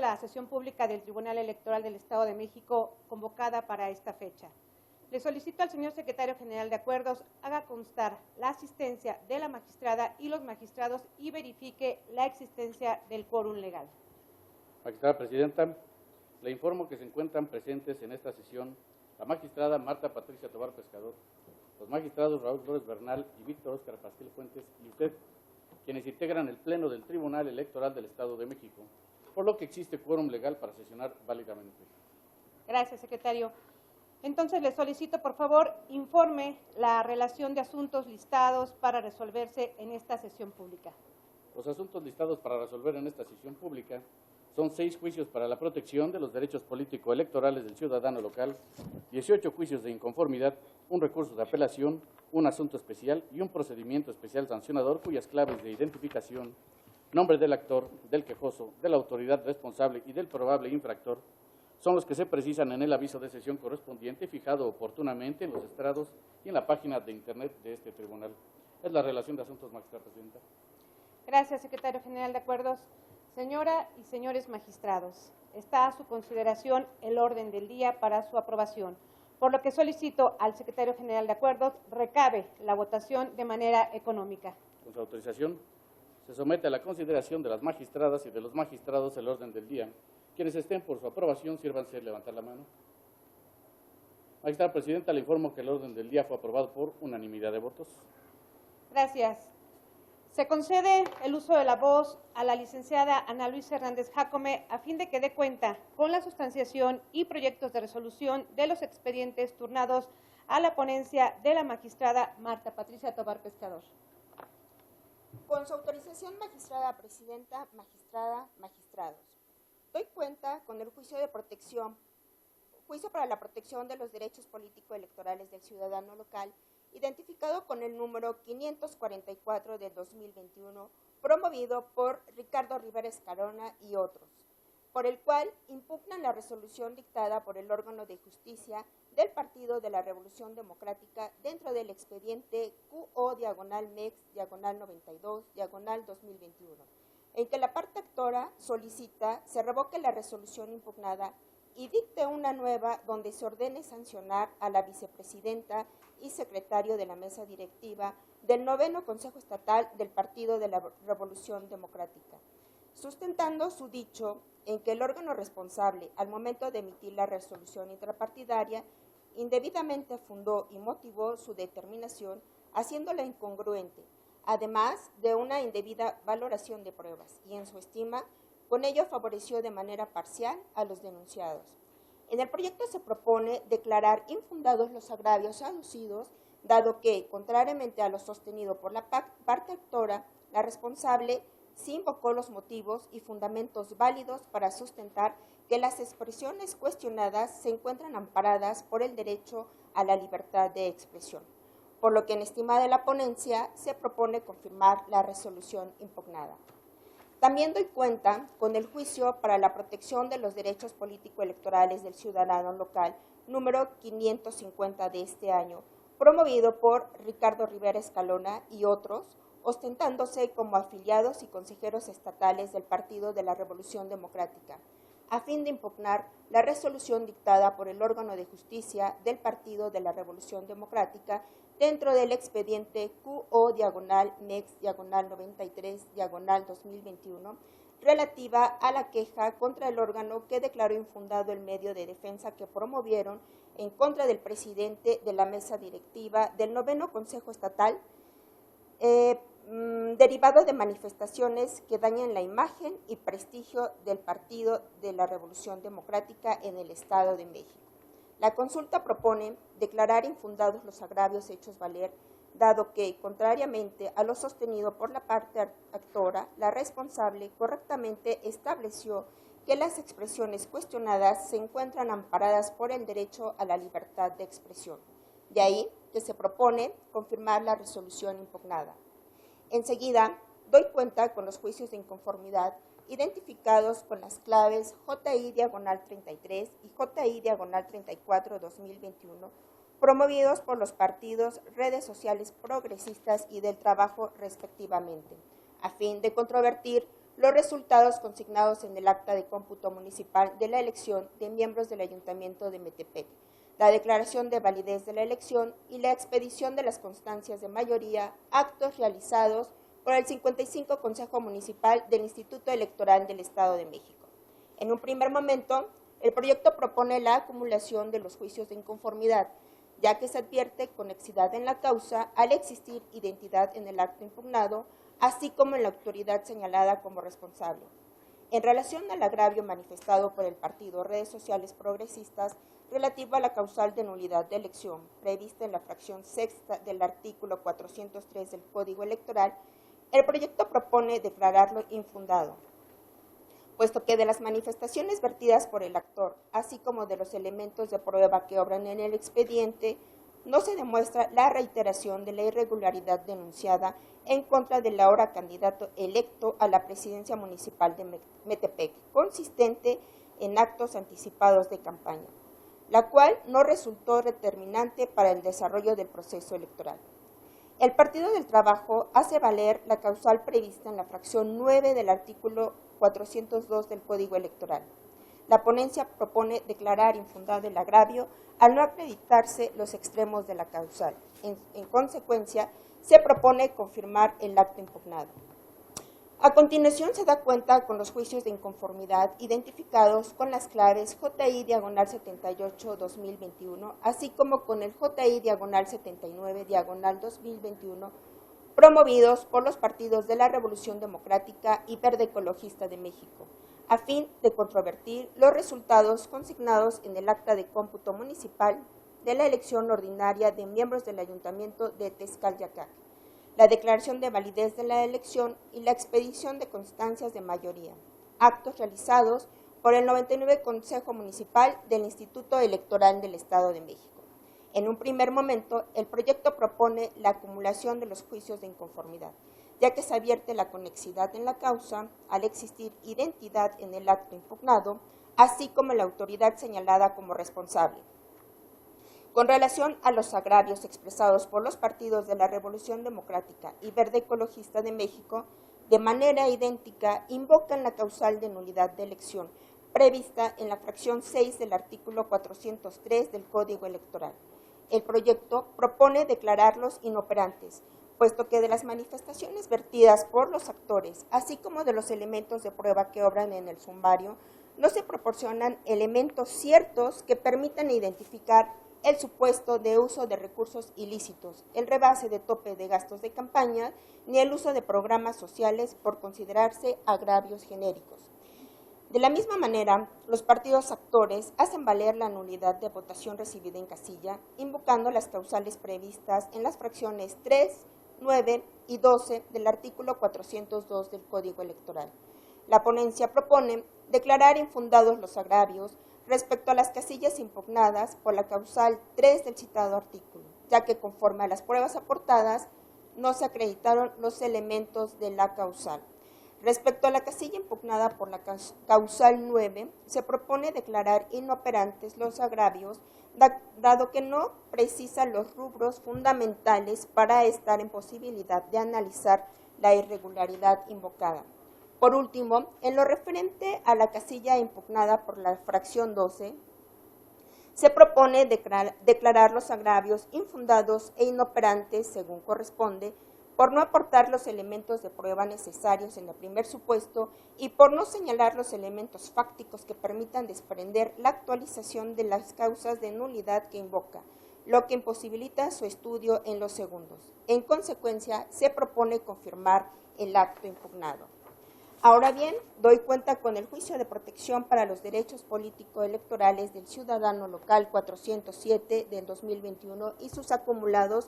la sesión pública del Tribunal Electoral del Estado de México convocada para esta fecha. Le solicito al señor secretario general de Acuerdos haga constar la asistencia de la magistrada y los magistrados y verifique la existencia del quórum legal. Magistrada Presidenta, le informo que se encuentran presentes en esta sesión la magistrada Marta Patricia Tobar Pescador, los magistrados Raúl Flores Bernal y Víctor Óscar Pasquel Fuentes y usted, quienes integran el Pleno del Tribunal Electoral del Estado de México, por lo que existe quórum legal para sesionar válidamente. Gracias, secretario. Entonces, le solicito, por favor, informe la relación de asuntos listados para resolverse en esta sesión pública. Los asuntos listados para resolver en esta sesión pública son 6 juicios para la protección de los derechos político-electorales del ciudadano local, 18 juicios de inconformidad, un recurso de apelación, un asunto especial y un procedimiento especial sancionador cuyas claves de identificación, nombre del actor, del quejoso, de la autoridad responsable y del probable infractor son los que se precisan en el aviso de sesión correspondiente fijado oportunamente en los estrados y en la página de internet de este tribunal. Es la relación de asuntos, magistrada presidenta. Gracias, secretario general de Acuerdos. Señora y señores magistrados, está a su consideración el orden del día para su aprobación, por lo que solicito al secretario general de Acuerdos recabe la votación de manera económica. Con su autorización, se somete a la consideración de las magistradas y de los magistrados el orden del día. Quienes estén por su aprobación, sírvanse levantar la mano. Magistrada Presidenta, le informo que el orden del día fue aprobado por unanimidad de votos. Gracias. Se concede el uso de la voz a la licenciada Ana Luisa Hernández Jácome a fin de que dé cuenta con la sustanciación y proyectos de resolución de los expedientes turnados a la ponencia de la magistrada Marta Patricia Tobar Pescador. Con su autorización, magistrada presidenta, magistrados. Doy cuenta con el juicio para la protección de los derechos político-electorales del ciudadano local, identificado con el número 544 de 2021, promovido por Ricardo Rivera Escalona y otros, por el cual impugnan la resolución dictada por el órgano de justicia del Partido de la Revolución Democrática dentro del expediente QO-MEX-92-2021, en que la parte actora solicita se revoque la resolución impugnada y dicte una nueva donde se ordene sancionar a la vicepresidenta y secretario de la mesa directiva del 9º Consejo Estatal del Partido de la Revolución Democrática, sustentando su dicho en que el órgano responsable, al momento de emitir la resolución intrapartidaria, indebidamente fundó y motivó su determinación, haciéndola incongruente, además de una indebida valoración de pruebas, y en su estima, con ello favoreció de manera parcial a los denunciados. En el proyecto se propone declarar infundados los agravios aducidos, dado que, contrariamente a lo sostenido por la parte actora, la responsable sí invocó los motivos y fundamentos válidos para sustentar que las expresiones cuestionadas se encuentran amparadas por el derecho a la libertad de expresión, por lo que en estima de la ponencia se propone confirmar la resolución impugnada. También doy cuenta con el juicio para la protección de los derechos político-electorales del ciudadano local, número 550 de este año, promovido por Ricardo Rivera Escalona y otros, ostentándose como afiliados y consejeros estatales del Partido de la Revolución Democrática, a fin de impugnar la resolución dictada por el órgano de justicia del Partido de la Revolución Democrática dentro del expediente QO-MEX-93-2021, relativa a la queja contra el órgano que declaró infundado el medio de defensa que promovieron en contra del presidente de la mesa directiva del 9º Consejo Estatal, derivado de manifestaciones que dañan la imagen y prestigio del Partido de la Revolución Democrática en el Estado de México. La consulta propone declarar infundados los agravios hechos valer, dado que, contrariamente a lo sostenido por la parte actora, la responsable correctamente estableció que las expresiones cuestionadas se encuentran amparadas por el derecho a la libertad de expresión. De ahí que se propone confirmar la resolución impugnada. Enseguida, doy cuenta con los juicios de inconformidad identificados con las claves JI-33 y JI-34-2021, promovidos por los partidos Redes Sociales Progresistas y del Trabajo respectivamente, a fin de controvertir los resultados consignados en el acta de cómputo municipal de la elección de miembros del Ayuntamiento de Metepec, la declaración de validez de la elección y la expedición de las constancias de mayoría, actos realizados por el 55 Consejo Municipal del Instituto Electoral del Estado de México. En un primer momento, el proyecto propone la acumulación de los juicios de inconformidad, ya que se advierte conexidad en la causa al existir identidad en el acto impugnado, así como en la autoridad señalada como responsable. En relación al agravio manifestado por el partido Redes Sociales Progresistas relativo a la causal de nulidad de elección prevista en la fracción sexta del artículo 403 del Código Electoral, el proyecto propone declararlo infundado, puesto que de las manifestaciones vertidas por el actor, así como de los elementos de prueba que obran en el expediente, no se demuestra la reiteración de la irregularidad denunciada en contra del ahora candidato electo a la presidencia municipal de Metepec, consistente en actos anticipados de campaña, la cual no resultó determinante para el desarrollo del proceso electoral. El Partido del Trabajo hace valer la causal prevista en la fracción 9 del artículo 402 del Código Electoral. La ponencia propone declarar infundado el agravio al no acreditarse los extremos de la causal. En consecuencia, se propone confirmar el acto impugnado. A continuación se da cuenta con los juicios de inconformidad identificados con las claves JI/78-2021, así como con el JI/79/2021, promovidos por los partidos de la Revolución Democrática y Verde Ecologista de México, a fin de controvertir los resultados consignados en el acta de cómputo municipal de la elección ordinaria de miembros del Ayuntamiento de Tezcatlipoca, la declaración de validez de la elección y la expedición de constancias de mayoría, actos realizados por el 99 Consejo Municipal del Instituto Electoral del Estado de México. En un primer momento, el proyecto propone la acumulación de los juicios de inconformidad, ya que se advierte la conexidad en la causa al existir identidad en el acto impugnado, así como la autoridad señalada como responsable. Con relación a los agravios expresados por los partidos de la Revolución Democrática y Verde Ecologista de México, de manera idéntica invocan la causal de nulidad de elección prevista en la fracción 6 del artículo 403 del Código Electoral. El proyecto propone declararlos inoperantes, puesto que de las manifestaciones vertidas por los actores, así como de los elementos de prueba que obran en el sumario, no se proporcionan elementos ciertos que permitan identificar el supuesto de uso de recursos ilícitos, el rebase de tope de gastos de campaña, ni el uso de programas sociales por considerarse agravios genéricos. De la misma manera, los partidos actores hacen valer la nulidad de votación recibida en casilla, invocando las causales previstas en las fracciones 3, 9 y 12 del artículo 402 del Código Electoral. La ponencia propone declarar infundados los agravios respecto a las casillas impugnadas por la causal 3 del citado artículo, ya que conforme a las pruebas aportadas no se acreditaron los elementos de la causal. Respecto a la casilla impugnada por la causal 9, se propone declarar inoperantes los agravios, dado que no precisa los rubros fundamentales para estar en posibilidad de analizar la irregularidad invocada. Por último, en lo referente a la casilla impugnada por la fracción 12, se propone declarar los agravios infundados e inoperantes, según corresponde, por no aportar los elementos de prueba necesarios en el primer supuesto y por no señalar los elementos fácticos que permitan desprender la actualización de las causas de nulidad que invoca, lo que imposibilita su estudio en los segundos. En consecuencia, se propone confirmar el acto impugnado. Ahora bien, doy cuenta con el juicio de protección para los derechos político-electorales del ciudadano local 407 del 2021 y sus acumulados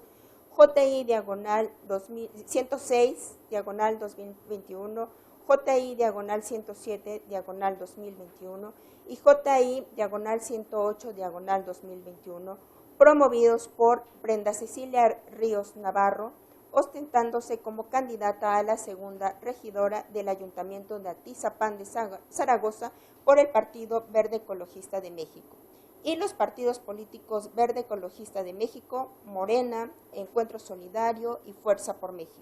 JI/106/2021, JI/107/2021 y JI/108/2021, promovidos por Brenda Cecilia Ríos Navarro, ostentándose como candidata a la segunda regidora del Ayuntamiento de Atizapán de Zaragoza por el Partido Verde Ecologista de México, y los partidos políticos Verde Ecologista de México, Morena, Encuentro Solidario y Fuerza por México.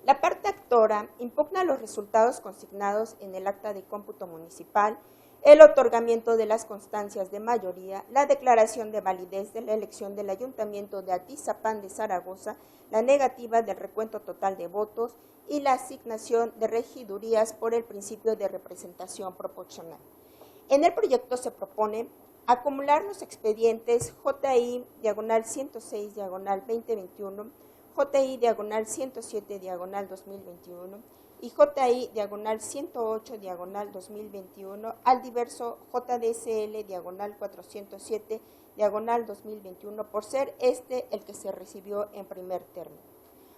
La parte actora impugna los resultados consignados en el acta de cómputo municipal, el otorgamiento de las constancias de mayoría, la declaración de validez de la elección del Ayuntamiento de Atizapán de Zaragoza, la negativa del recuento total de votos y la asignación de regidurías por el principio de representación proporcional. En el proyecto se propone acumular los expedientes JI-106-2021, JI-107-2021 y JI-108-2021 al diverso JDSL-407-2021 por ser este el que se recibió en primer término.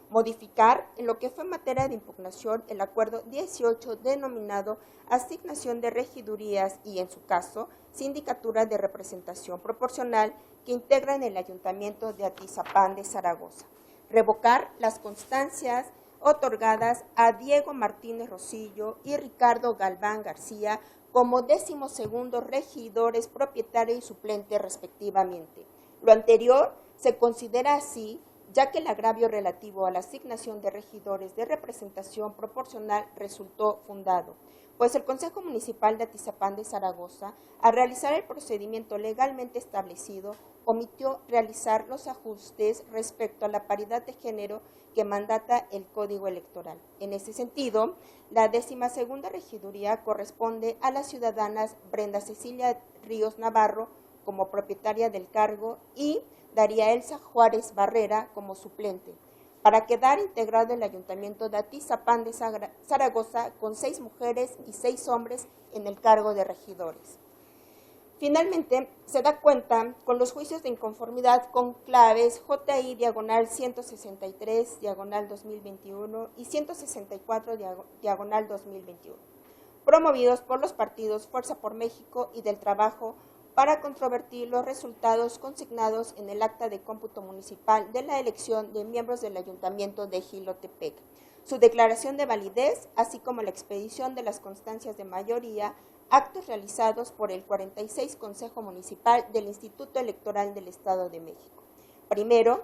Modificar en lo que fue materia de impugnación el acuerdo 18 denominado asignación de regidurías y, en su caso, sindicatura de representación proporcional que integran el Ayuntamiento de Atizapán de Zaragoza. Revocar las constancias otorgadas a Diego Martínez Rosillo y Ricardo Galván García como 12º regidores propietario y suplente respectivamente. Lo anterior se considera así ya que el agravio relativo a la asignación de regidores de representación proporcional resultó fundado, pues el Consejo Municipal de Atizapán de Zaragoza, al realizar el procedimiento legalmente establecido, omitió realizar los ajustes respecto a la paridad de género que mandata el Código Electoral. En ese sentido, la 12ª regiduría corresponde a las ciudadanas Brenda Cecilia Ríos Navarro como propietaria del cargo y Daría Elsa Juárez Barrera como suplente, para quedar integrado el Ayuntamiento de Atizapán de Zaragoza con 6 mujeres y 6 hombres en el cargo de regidores. Finalmente, se da cuenta con los juicios de inconformidad con claves JI-163-2021 y 164-2021, promovidos por los partidos Fuerza por México y del Trabajo para controvertir los resultados consignados en el acta de cómputo municipal de la elección de miembros del Ayuntamiento de Jilotepec, su declaración de validez, así como la expedición de las constancias de mayoría, actos realizados por el 46 Consejo Municipal del Instituto Electoral del Estado de México. Primero,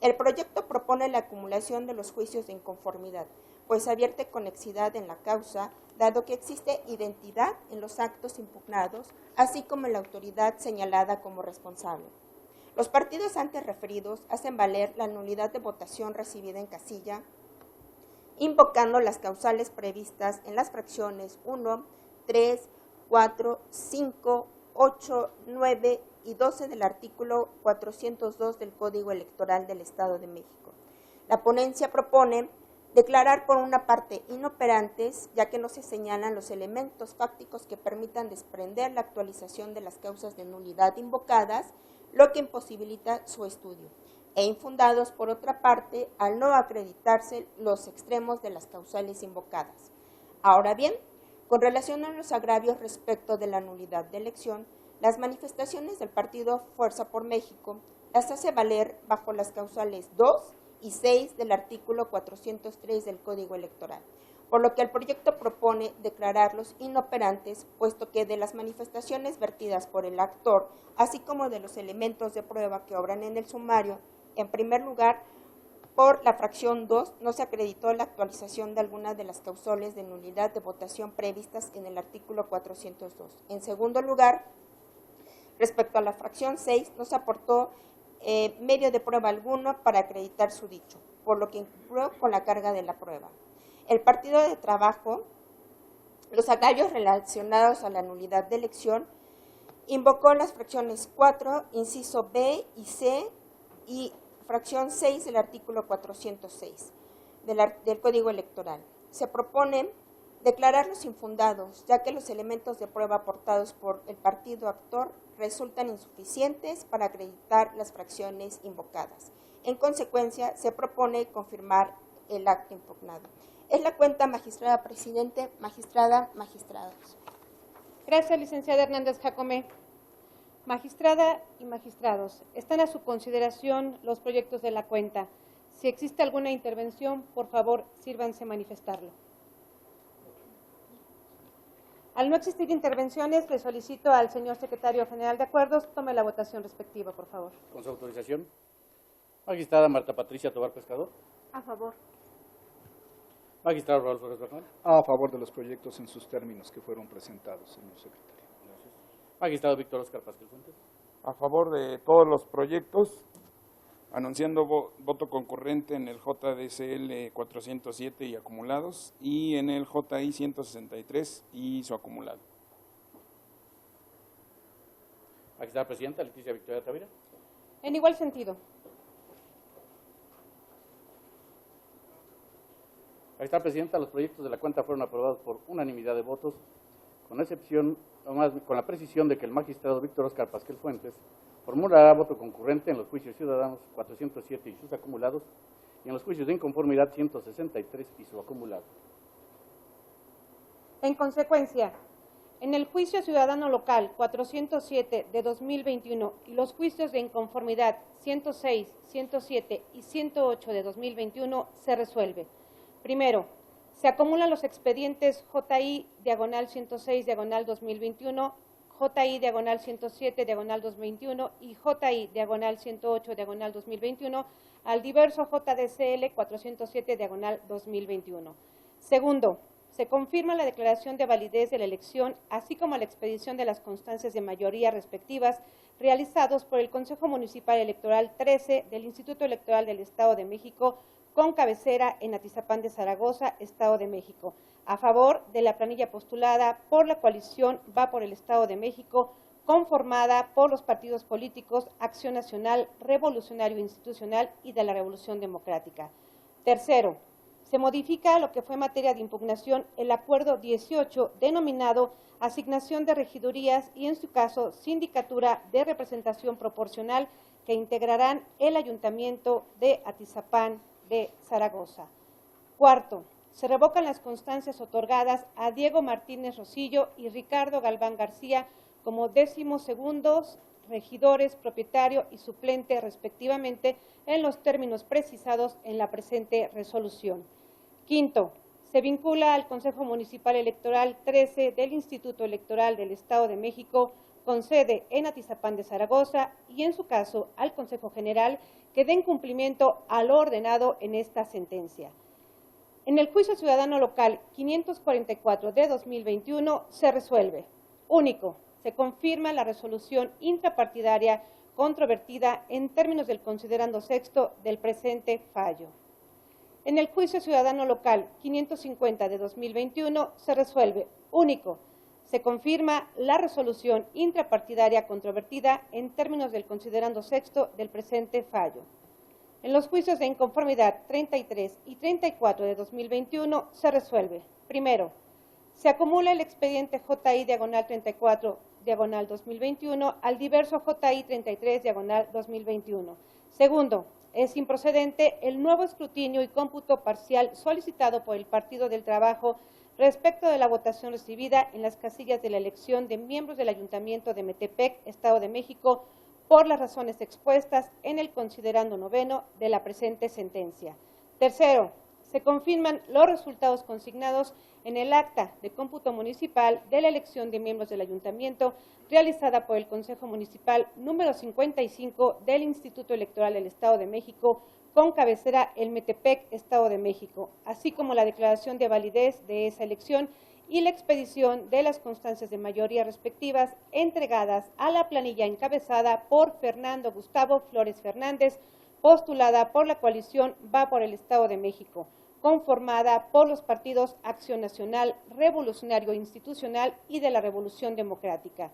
el proyecto propone la acumulación de los juicios de inconformidad, pues advierte conexidad en la causa, dado que existe identidad en los actos impugnados, así como en la autoridad señalada como responsable. Los partidos antes referidos hacen valer la nulidad de votación recibida en casilla, invocando las causales previstas en las fracciones 1, 3, 4, 5, 8, 9 y 12 del artículo 402 del Código Electoral del Estado de México. La ponencia propone declarar por una parte inoperantes, ya que no se señalan los elementos fácticos que permitan desprender la actualización de las causas de nulidad invocadas, lo que imposibilita su estudio, e infundados por otra parte, al no acreditarse los extremos de las causales invocadas. Ahora bien, con relación a los agravios respecto de la nulidad de elección, las manifestaciones del partido Fuerza por México las hace valer bajo las causales 2 y 6 del artículo 403 del Código Electoral, por lo que el proyecto propone declararlos inoperantes, puesto que de las manifestaciones vertidas por el actor, así como de los elementos de prueba que obran en el sumario, en primer lugar, por la fracción 2 no se acreditó la actualización de alguna de las causales de nulidad de votación previstas en el artículo 402. En segundo lugar, respecto a la fracción 6, no se aportó medio de prueba alguno para acreditar su dicho, por lo que incurrió con la carga de la prueba. El Partido de Trabajo, los agravios relacionados a la nulidad de elección, invocó las fracciones 4, inciso B y C y fracción 6 del artículo 406 del Código Electoral. Se propone declararlos infundados, ya que los elementos de prueba aportados por el partido actor resultan insuficientes para acreditar las fracciones invocadas. En consecuencia, se propone confirmar el acto impugnado. Es la cuenta, magistrada presidente, magistrada, magistrados. Gracias, licenciada Hernández Jácome. Magistrada y magistrados, están a su consideración los proyectos de la cuenta. Si existe alguna intervención, por favor, sírvanse manifestarlo. Al no existir intervenciones, le solicito al señor secretario general de Acuerdos tome la votación respectiva, por favor. Con su autorización. Magistrada Marta Patricia Tobar Pescador. A favor. Magistrado Rodolfo Flores Bernal. A favor de los proyectos en sus términos que fueron presentados, señor secretario. Gracias. Magistrado Víctor Oscar Pasquel Fuentes. A favor de todos los proyectos, anunciando voto concurrente en el JDCL 407 y acumulados y en el JI 163 y su acumulado. Magistrada Presidenta Leticia Victoria Tavira. En igual sentido. Magistrada Presidenta, los proyectos de la cuenta fueron aprobados por unanimidad de votos, con excepción, o más, con la precisión de que el magistrado Víctor Oscar Pasquel Fuentes formulará voto concurrente en los juicios ciudadanos 407 y sus acumulados, y en los juicios de inconformidad 163 y su acumulado. En consecuencia, en el juicio ciudadano local 407 de 2021 y los juicios de inconformidad 106, 107 y 108 de 2021 se resuelve. Primero, se acumulan los expedientes JI/106/2021, JI/107/2021 y JI/108/2021 al diverso JDCL 407/2021. Segundo, se confirma la declaración de validez de la elección, así como la expedición de las constancias de mayoría respectivas realizados por el Consejo Municipal Electoral 13 del Instituto Electoral del Estado de México, con cabecera en Atizapán de Zaragoza, Estado de México, a favor de la planilla postulada por la coalición Va por el Estado de México, conformada por los partidos políticos Acción Nacional, Revolucionario Institucional y de la Revolución Democrática. Tercero, se modifica lo que fue materia de impugnación el acuerdo 18 denominado asignación de regidurías y en su caso sindicatura de representación proporcional que integrarán el Ayuntamiento de Atizapán de Zaragoza. Cuarto, se revocan las constancias otorgadas a Diego Martínez Rosillo y Ricardo Galván García como 12º regidores, propietario y suplente respectivamente en los términos precisados en la presente resolución. Quinto, se vincula al Consejo Municipal Electoral 13 del Instituto Electoral del Estado de México con sede en Atizapán de Zaragoza y en su caso al Consejo General que den cumplimiento a lo ordenado en esta sentencia. En el juicio ciudadano local 544 de 2021 se resuelve. Único, se confirma la resolución intrapartidaria controvertida en términos del considerando sexto del presente fallo. En el juicio ciudadano local 550 de 2021 se resuelve. Único, se confirma la resolución intrapartidaria controvertida en términos del considerando sexto del presente fallo. En los juicios de inconformidad 33 y 34 de 2021 se resuelve. Primero, se acumula el expediente JI/34/2021 al diverso JI/33/2021. Segundo, es improcedente el nuevo escrutinio y cómputo parcial solicitado por el Partido del Trabajo respecto de la votación recibida en las casillas de la elección de miembros del Ayuntamiento de Metepec, Estado de México, por las razones expuestas en el considerando noveno de la presente sentencia. Tercero, se confirman los resultados consignados en el acta de cómputo municipal de la elección de miembros del Ayuntamiento realizada por el Consejo Municipal número 55 del Instituto Electoral del Estado de México, con cabecera el Metepec, Estado de México, así como la declaración de validez de esa elección y la expedición de las constancias de mayoría respectivas entregadas a la planilla encabezada por Fernando Gustavo Flores Fernández, postulada por la coalición Va por el Estado de México, conformada por los partidos Acción Nacional, Revolucionario Institucional y de la Revolución Democrática.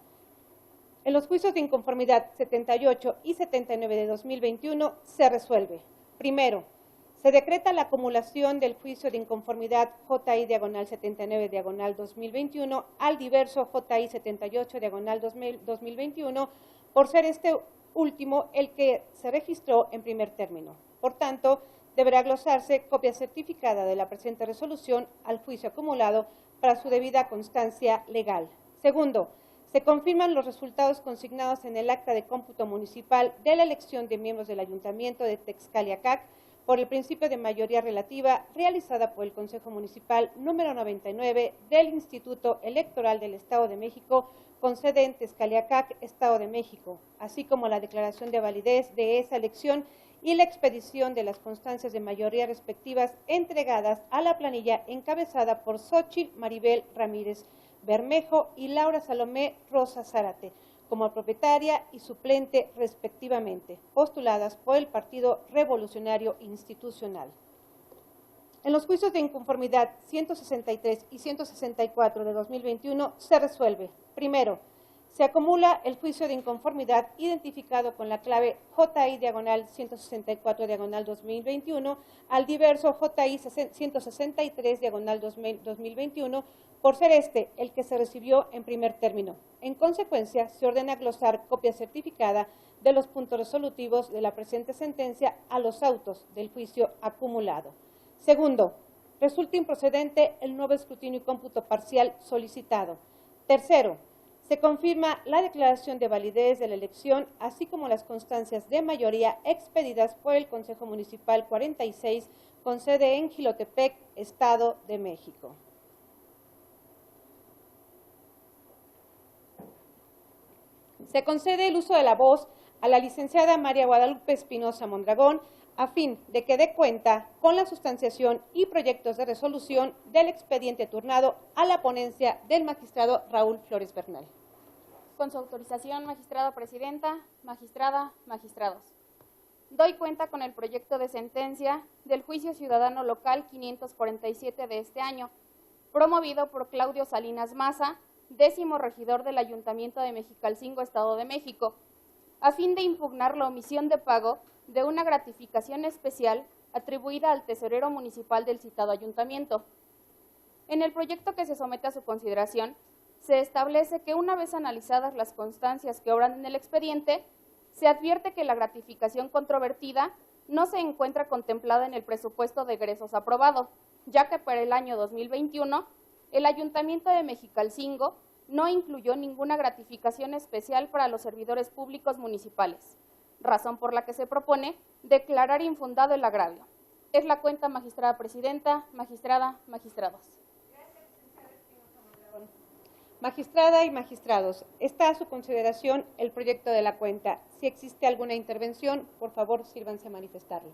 En los juicios de inconformidad 78 y 79 de 2021 se resuelve. Primero, se decreta la acumulación del juicio de inconformidad JI/79/2021 al diverso JI/78/2021 por ser este último el que se registró en primer término. Por tanto, deberá glosarse copia certificada de la presente resolución al juicio acumulado para su debida constancia legal. Segundo, se confirman los resultados consignados en el acta de cómputo municipal de la elección de miembros del Ayuntamiento de Texcaliacac por el principio de mayoría relativa realizada por el Consejo Municipal número 99 del Instituto Electoral del Estado de México con sede en Texcaliacac, Estado de México, así como la declaración de validez de esa elección y la expedición de las constancias de mayoría respectivas entregadas a la planilla encabezada por Xóchitl Maribel Ramírez Bermejo y Laura Salomé Rosa Zárate, como propietaria y suplente respectivamente, postuladas por el Partido Revolucionario Institucional. En los juicios de inconformidad 163 y 164 de 2021 se resuelve, primero, se acumula el juicio de inconformidad identificado con la clave JI/164/2021 al diverso JI/163/2021 por ser este el que se recibió en primer término. En consecuencia, se ordena glosar copia certificada de los puntos resolutivos de la presente sentencia a los autos del juicio acumulado. Segundo, resulta improcedente el nuevo escrutinio y cómputo parcial solicitado. Tercero, se confirma la declaración de validez de la elección, así como las constancias de mayoría expedidas por el Consejo Municipal 46, con sede en Jilotepec, Estado de México. Se concede el uso de la voz a la licenciada María Guadalupe Espinosa Mondragón, a fin de que dé cuenta con la sustanciación y proyectos de resolución del expediente turnado a la ponencia del magistrado Raúl Flores Bernal. Con su autorización, magistrada presidenta, magistrada, magistrados. Doy cuenta con el proyecto de sentencia del Juicio Ciudadano Local 547 de este año, promovido por Claudio Salinas Maza, 10º regidor del Ayuntamiento de Mexicalcingo, Estado de México, a fin de impugnar la omisión de pago de una gratificación especial atribuida al tesorero municipal del citado ayuntamiento. En el proyecto que se somete a su consideración, se establece que una vez analizadas las constancias que obran en el expediente, se advierte que la gratificación controvertida no se encuentra contemplada en el presupuesto de egresos aprobado, ya que para el año 2021 el Ayuntamiento de Mexicalcingo no incluyó ninguna gratificación especial para los servidores públicos municipales, razón por la que se propone declarar infundado el agravio. Es la cuenta, magistrada presidenta, magistrada, magistrados. Magistrada y magistrados, está a su consideración el proyecto de la cuenta. Si existe alguna intervención, por favor, sírvanse a manifestarlo.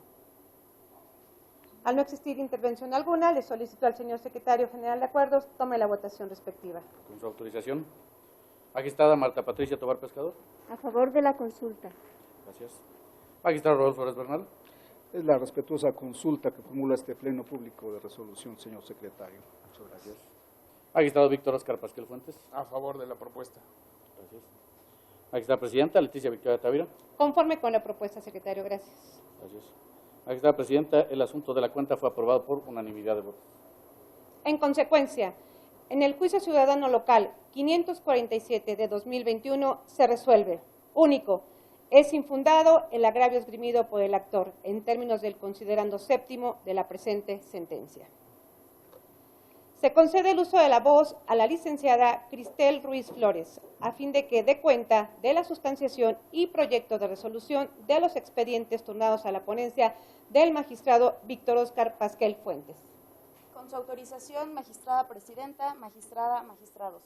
Al no existir intervención alguna, le solicito al señor secretario general de acuerdos tome la votación respectiva. Con su autorización. Magistrada Marta Patricia Tobar Pescador. A favor de la consulta. Gracias. Magistrado Raúl Flores Bernal. Es la respetuosa consulta que formula este pleno público de resolución, señor secretario. Muchas gracias. Magistrado Víctor Oscar Pasquel Fuentes. A favor de la propuesta. Gracias. Magistrada Presidenta Leticia Victoria Tavira. Conforme con la propuesta, secretario. Gracias. Gracias. Magistrada Presidenta, el asunto de la cuenta fue aprobado por unanimidad de votos. En consecuencia, en el Juicio Ciudadano Local 547 de 2021 se resuelve. Único. Es infundado el agravio esgrimido por el actor en términos del considerando séptimo de la presente sentencia. Se concede el uso de la voz a la licenciada Cristel Ruiz Flores, a fin de que dé cuenta de la sustanciación y proyecto de resolución de los expedientes turnados a la ponencia del magistrado Víctor Oscar Pasquel Fuentes. Con su autorización, magistrada presidenta, magistrada, magistrados.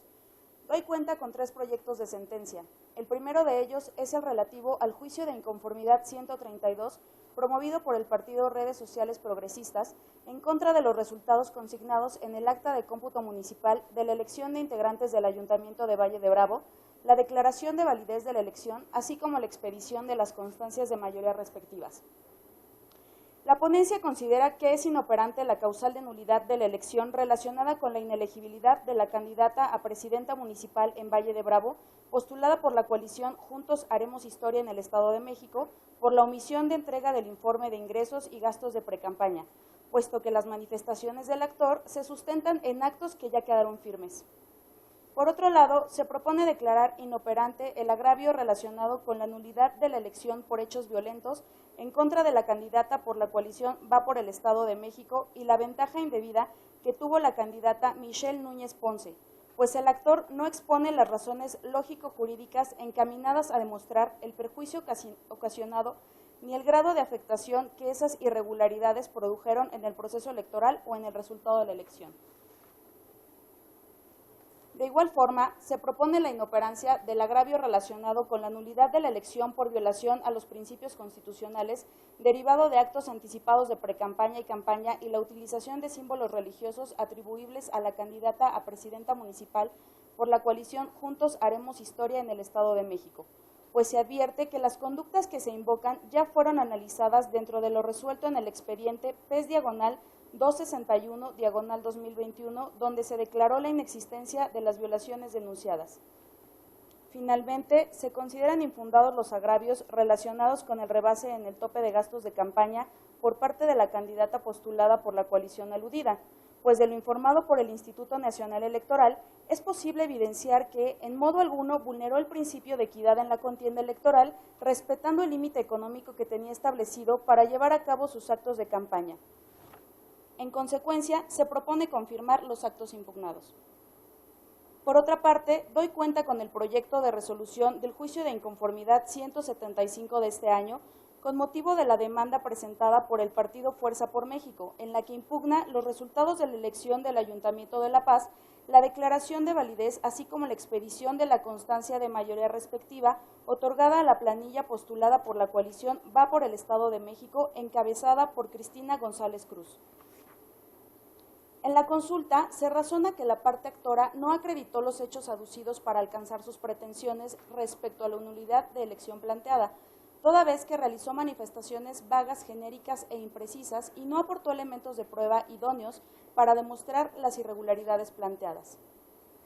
Doy cuenta con 3 proyectos de sentencia. El primero de ellos es el relativo al juicio de inconformidad 132, promovido por el Partido Redes Sociales Progresistas, en contra de los resultados consignados en el acta de cómputo municipal de la elección de integrantes del Ayuntamiento de Valle de Bravo, la declaración de validez de la elección, así como la expedición de las constancias de mayoría respectivas. La ponencia considera que es inoperante la causal de nulidad de la elección relacionada con la inelegibilidad de la candidata a presidenta municipal en Valle de Bravo, postulada por la coalición Juntos Haremos Historia en el Estado de México, por la omisión de entrega del informe de ingresos y gastos de precampaña, puesto que las manifestaciones del actor se sustentan en actos que ya quedaron firmes. Por otro lado, se propone declarar inoperante el agravio relacionado con la nulidad de la elección por hechos violentos en contra de la candidata por la coalición Va por el Estado de México y la ventaja indebida que tuvo la candidata Michelle Núñez Ponce, pues el actor no expone las razones lógico-jurídicas encaminadas a demostrar el perjuicio ocasionado ni el grado de afectación que esas irregularidades produjeron en el proceso electoral o en el resultado de la elección. De igual forma, se propone la inoperancia del agravio relacionado con la nulidad de la elección por violación a los principios constitucionales derivado de actos anticipados de precampaña y campaña y la utilización de símbolos religiosos atribuibles a la candidata a presidenta municipal por la coalición Juntos Haremos Historia en el Estado de México, pues se advierte que las conductas que se invocan ya fueron analizadas dentro de lo resuelto en el expediente PES/261/2021, donde se declaró la inexistencia de las violaciones denunciadas. Finalmente, se consideran infundados los agravios relacionados con el rebase en el tope de gastos de campaña por parte de la candidata postulada por la coalición aludida, pues de lo informado por el Instituto Nacional Electoral, es posible evidenciar que, en modo alguno, vulneró el principio de equidad en la contienda electoral, respetando el límite económico que tenía establecido para llevar a cabo sus actos de campaña. En consecuencia, se propone confirmar los actos impugnados. Por otra parte, doy cuenta con el proyecto de resolución del juicio de inconformidad 175 de este año, con motivo de la demanda presentada por el partido Fuerza por México, en la que impugna los resultados de la elección del Ayuntamiento de La Paz, la declaración de validez, así como la expedición de la constancia de mayoría respectiva, otorgada a la planilla postulada por la coalición Va por el Estado de México, encabezada por Cristina González Cruz. En la consulta se razona que la parte actora no acreditó los hechos aducidos para alcanzar sus pretensiones respecto a la nulidad de elección planteada, toda vez que realizó manifestaciones vagas, genéricas e imprecisas y no aportó elementos de prueba idóneos para demostrar las irregularidades planteadas.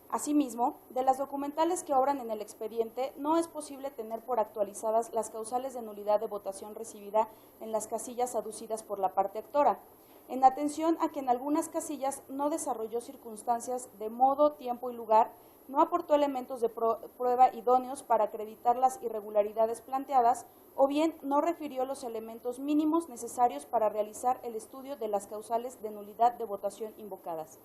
Asimismo, de las documentales que obran en el expediente, no es posible tener por actualizadas las causales de nulidad de votación recibida en las casillas aducidas por la parte actora, en atención a que en algunas casillas no desarrolló circunstancias de modo, tiempo y lugar, no aportó elementos de prueba idóneos para acreditar las irregularidades planteadas, o bien no refirió los elementos mínimos necesarios para realizar el estudio de las causales de nulidad de votación invocadas.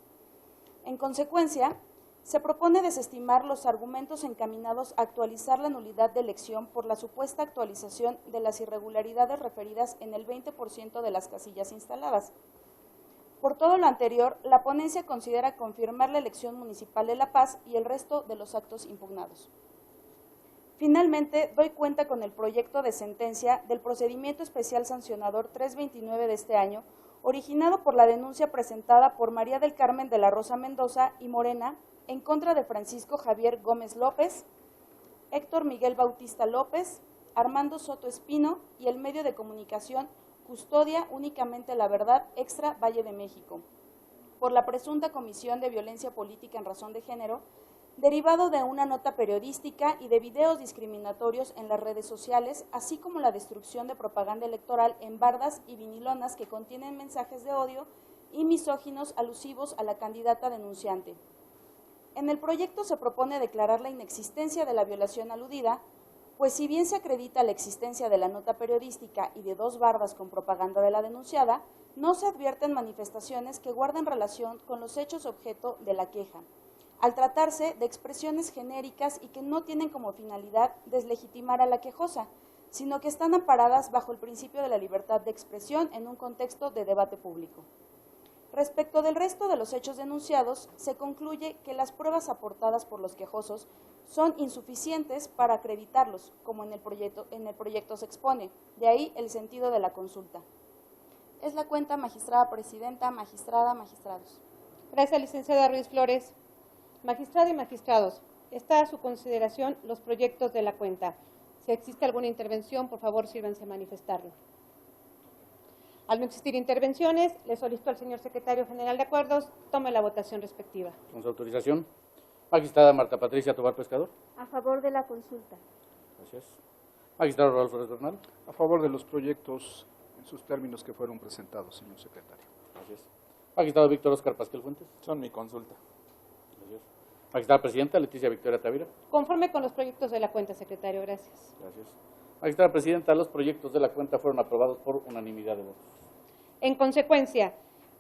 En consecuencia, se propone desestimar los argumentos encaminados a actualizar la nulidad de elección por la supuesta actualización de las irregularidades referidas en el 20% de las casillas instaladas. Por todo lo anterior, la ponencia considera confirmar la elección municipal de La Paz y el resto de los actos impugnados. Finalmente, doy cuenta con el proyecto de sentencia del procedimiento especial sancionador 329 de este año, originado por la denuncia presentada por María del Carmen de la Rosa Mendoza y Morena en contra de Francisco Javier Gómez López, Héctor Miguel Bautista López, Armando Soto Espino y el medio de comunicación Custodia Únicamente la Verdad Extra Valle de México, por la presunta comisión de violencia política en razón de género, derivado de una nota periodística y de videos discriminatorios en las redes sociales, así como la destrucción de propaganda electoral en bardas y vinilonas que contienen mensajes de odio y misóginos alusivos a la candidata denunciante. En el proyecto se propone declarar la inexistencia de la violación aludida, pues si bien se acredita la existencia de la nota periodística y de 2 bardas con propaganda de la denunciada, no se advierten manifestaciones que guarden relación con los hechos objeto de la queja, al tratarse de expresiones genéricas y que no tienen como finalidad deslegitimar a la quejosa, sino que están amparadas bajo el principio de la libertad de expresión en un contexto de debate público. Respecto del resto de los hechos denunciados, se concluye que las pruebas aportadas por los quejosos son insuficientes para acreditarlos, como en el proyecto se expone, de ahí el sentido de la consulta. Es la cuenta, magistrada presidenta, magistrada, magistrados. Gracias, licenciada Ruiz Flores. Magistrada y magistrados, está a su consideración los proyectos de la cuenta. Si existe alguna intervención, por favor, sírvanse a manifestarlo. Al no existir intervenciones, le solicito al señor secretario general de Acuerdos tome la votación respectiva. Con su autorización. Magistrada Marta Patricia Tobar Pescador. A favor de la consulta. Gracias. Magistrado Raúl Flores Bernal. A favor de los proyectos en sus términos que fueron presentados, señor secretario. Gracias. Magistrado Víctor Oscar Pasquel Fuentes. Son mi consulta. Gracias. Magistrada Presidenta Leticia Victoria Tavira. Conforme con los proyectos de la cuenta, secretario. Gracias. Gracias. Magistrada Presidenta, los proyectos de la cuenta fueron aprobados por unanimidad de votos. En consecuencia,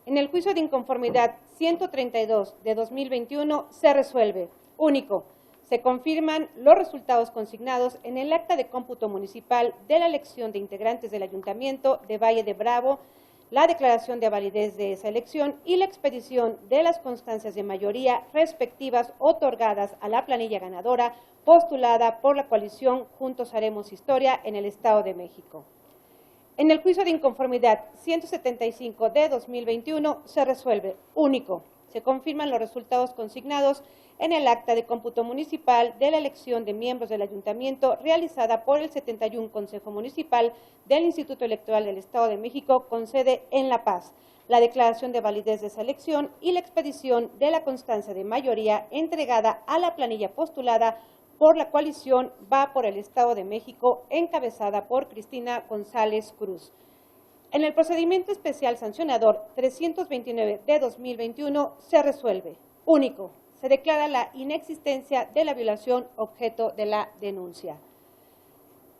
en el juicio de inconformidad 132 de 2021 se resuelve, único, se confirman los resultados consignados en el acta de cómputo municipal de la elección de integrantes del Ayuntamiento de Valle de Bravo la declaración de validez de esa elección y la expedición de las constancias de mayoría respectivas otorgadas a la planilla ganadora postulada por la coalición Juntos Haremos Historia en el Estado de México. En el juicio de inconformidad 175 de 2021 se resuelve único. Se confirman los resultados consignados en el acta de cómputo municipal de la elección de miembros del ayuntamiento realizada por el 71 Consejo Municipal del Instituto Electoral del Estado de México con sede en La Paz, la declaración de validez de esa elección y la expedición de la constancia de mayoría entregada a la planilla postulada por la coalición Va por el Estado de México, encabezada por Cristina González Cruz. En el procedimiento especial sancionador 329 de 2021 se resuelve único. Se declara la inexistencia de la violación objeto de la denuncia.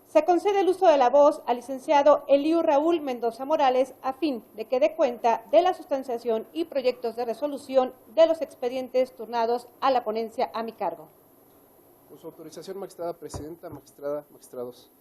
Se concede el uso de la voz al licenciado Eliu Raúl Mendoza Morales a fin de que dé cuenta de la sustanciación y proyectos de resolución de los expedientes turnados a la ponencia a mi cargo. Con su autorización, magistrada presidenta, magistrados.